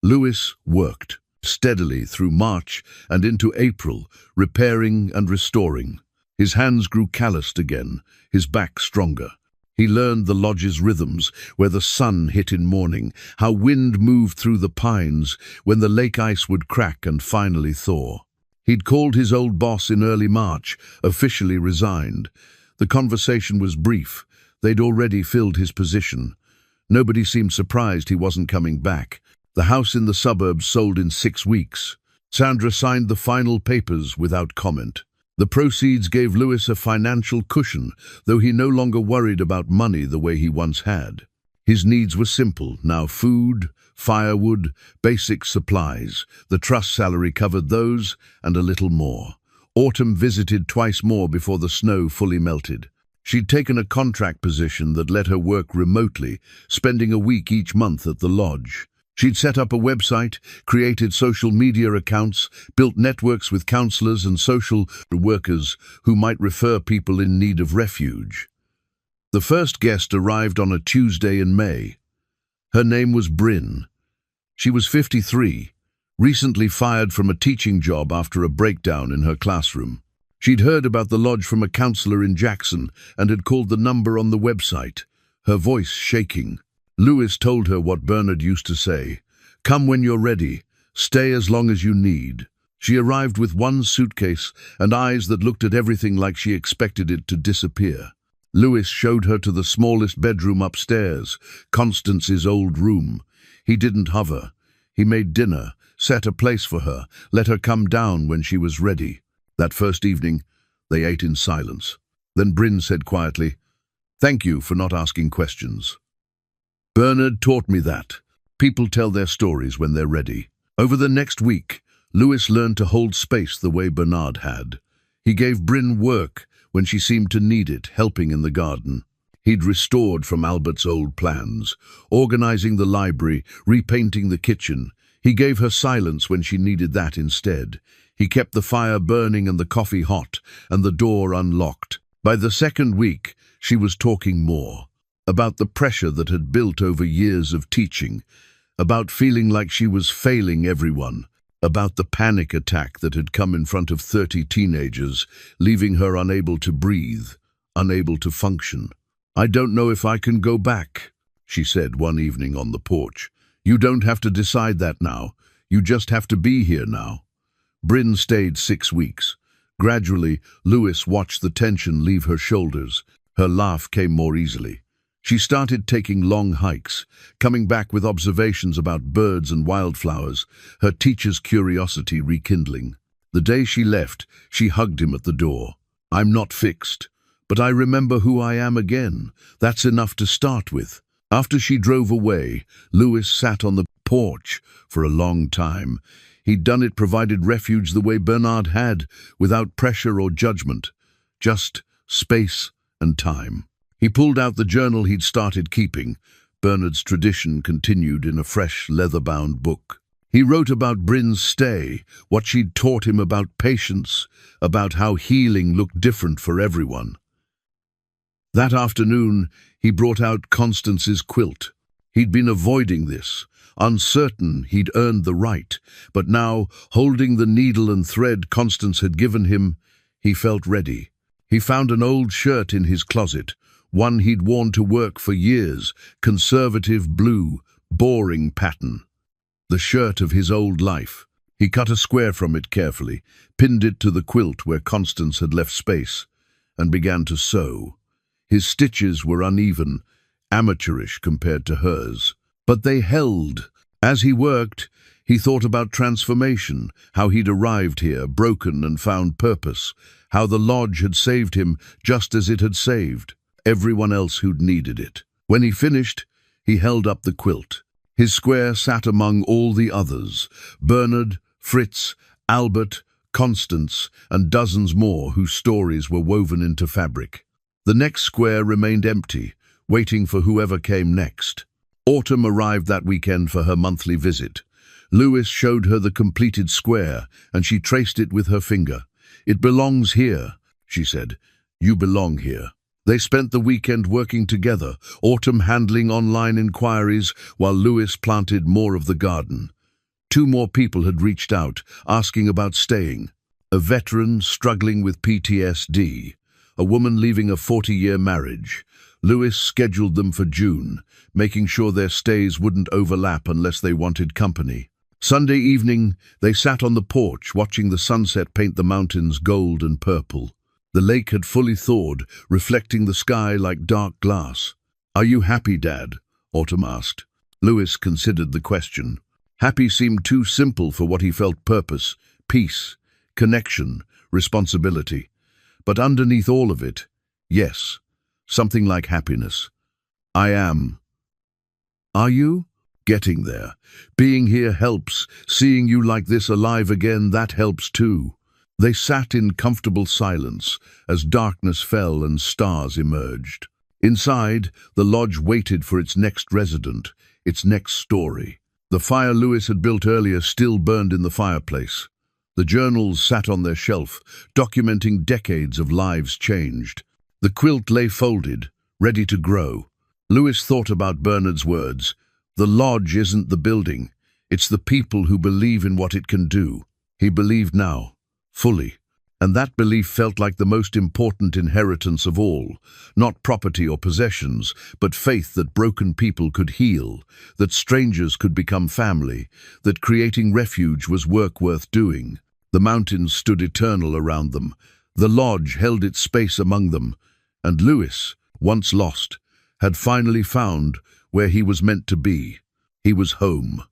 Speaker 1: Louis worked steadily through March and into April, repairing and restoring. His hands grew calloused again, his back stronger. He learned the lodge's rhythms, where the sun hit in morning, how wind moved through the pines, when the lake ice would crack and finally thaw. He'd called his old boss in early March, officially resigned. The conversation was brief. They'd already filled his position. Nobody seemed surprised he wasn't coming back. The house in the suburbs sold in 6 weeks. Sandra signed the final papers without comment. The proceeds gave Louis a financial cushion, though he no longer worried about money the way he once had. His needs were simple now: food, firewood, basic supplies. The trust salary covered those, and a little more. Autumn visited twice more before the snow fully melted. She'd taken a contract position that let her work remotely, spending a week each month at the lodge. She'd set up a website, created social media accounts, built networks with counselors and social workers who might refer people in need of refuge. The first guest arrived on a Tuesday in May. Her name was Bryn. She was 53, recently fired from a teaching job after a breakdown in her classroom. She'd heard about the lodge from a counselor in Jackson and had called the number on the website, her voice shaking. Louis told her what Bernard used to say: "Come when you're ready, stay as long as you need." She arrived with one suitcase and eyes that looked at everything like she expected it to disappear. Louis showed her to the smallest bedroom upstairs, Constance's old room. He didn't hover. He made dinner, set a place for her, let her come down when she was ready. That first evening, they ate in silence. Then Bryn said quietly, "Thank you for not asking questions." Bernard taught me that. People tell their stories when they're ready. Over the next week, Louis learned to hold space the way Bernard had. He gave Bryn work when she seemed to need it, helping in the garden. He'd restored from Albert's old plans, organizing the library, repainting the kitchen. He gave her silence when she needed that instead. He kept the fire burning and the coffee hot and the door unlocked. By the second week, she was talking more. About the pressure that had built over years of teaching, about feeling like she was failing everyone, about the panic attack that had come in front of 30 teenagers, leaving her unable to breathe, unable to function. "I don't know if I can go back," she said one evening on the porch. "You don't have to decide that now. You just have to be here now." Bryn stayed 6 weeks. Gradually, Louis watched the tension leave her shoulders. Her laugh came more easily. She started taking long hikes, coming back with observations about birds and wildflowers, her teacher's curiosity rekindling. The day she left, she hugged him at the door. "I'm not fixed, but I remember who I am again. That's enough to start with." After she drove away, Louis sat on the porch for a long time. He'd done it, provided refuge the way Bernard had, without pressure or judgment, just space and time. He pulled out the journal he'd started keeping. Bernard's tradition continued in a fresh, leather-bound book. He wrote about Bryn's stay, what she'd taught him about patience, about how healing looked different for everyone. That afternoon, he brought out Constance's quilt. He'd been avoiding this, uncertain he'd earned the right, but now, holding the needle and thread Constance had given him, he felt ready. He found an old shirt in his closet, one he'd worn to work for years, conservative blue, boring pattern. The shirt of his old life. He cut a square from it carefully, pinned it to the quilt where Constance had left space, and began to sew. His stitches were uneven, amateurish compared to hers, but they held. As he worked, he thought about transformation, how he'd arrived here, broken and found purpose, how the lodge had saved him just as it had saved everyone else who'd needed it. When he finished, he held up the quilt. His square sat among all the others: Bernard, Fritz, Albert, Constance, and dozens more whose stories were woven into fabric. The next square remained empty, waiting for whoever came next. Autumn arrived that weekend for her monthly visit. Louis showed her the completed square, and she traced it with her finger. "It belongs here," she said. "You belong here." They spent the weekend working together, Autumn handling online inquiries while Louis planted more of the garden. 2 more people had reached out, asking about staying. A veteran struggling with PTSD, a woman leaving a 40-year marriage, Lewis scheduled them for June, making sure their stays wouldn't overlap unless they wanted company. Sunday evening, they sat on the porch watching the sunset paint the mountains gold and purple. The lake had fully thawed, reflecting the sky like dark glass. "Are you happy, Dad?" Autumn asked. Lewis considered the question. Happy seemed too simple for what he felt: purpose, peace, connection, responsibility. But underneath all of it, yes, something like happiness. "I am." "Are you?" "Getting there. Being here helps. Seeing you like this alive again, that helps too." They sat in comfortable silence as darkness fell and stars emerged. Inside, the lodge waited for its next resident, its next story. The fire Lewis had built earlier still burned in the fireplace. The journals sat on their shelf, documenting decades of lives changed. The quilt lay folded, ready to grow. Lewis thought about Bernard's words. The lodge isn't the building, it's the people who believe in what it can do. He believed now, fully, and that belief felt like the most important inheritance of all. Not property or possessions, but faith that broken people could heal, that strangers could become family, that creating refuge was work worth doing. The mountains stood eternal around them. The lodge held its space among them, and Lewis, once lost, had finally found where he was meant to be. He was home.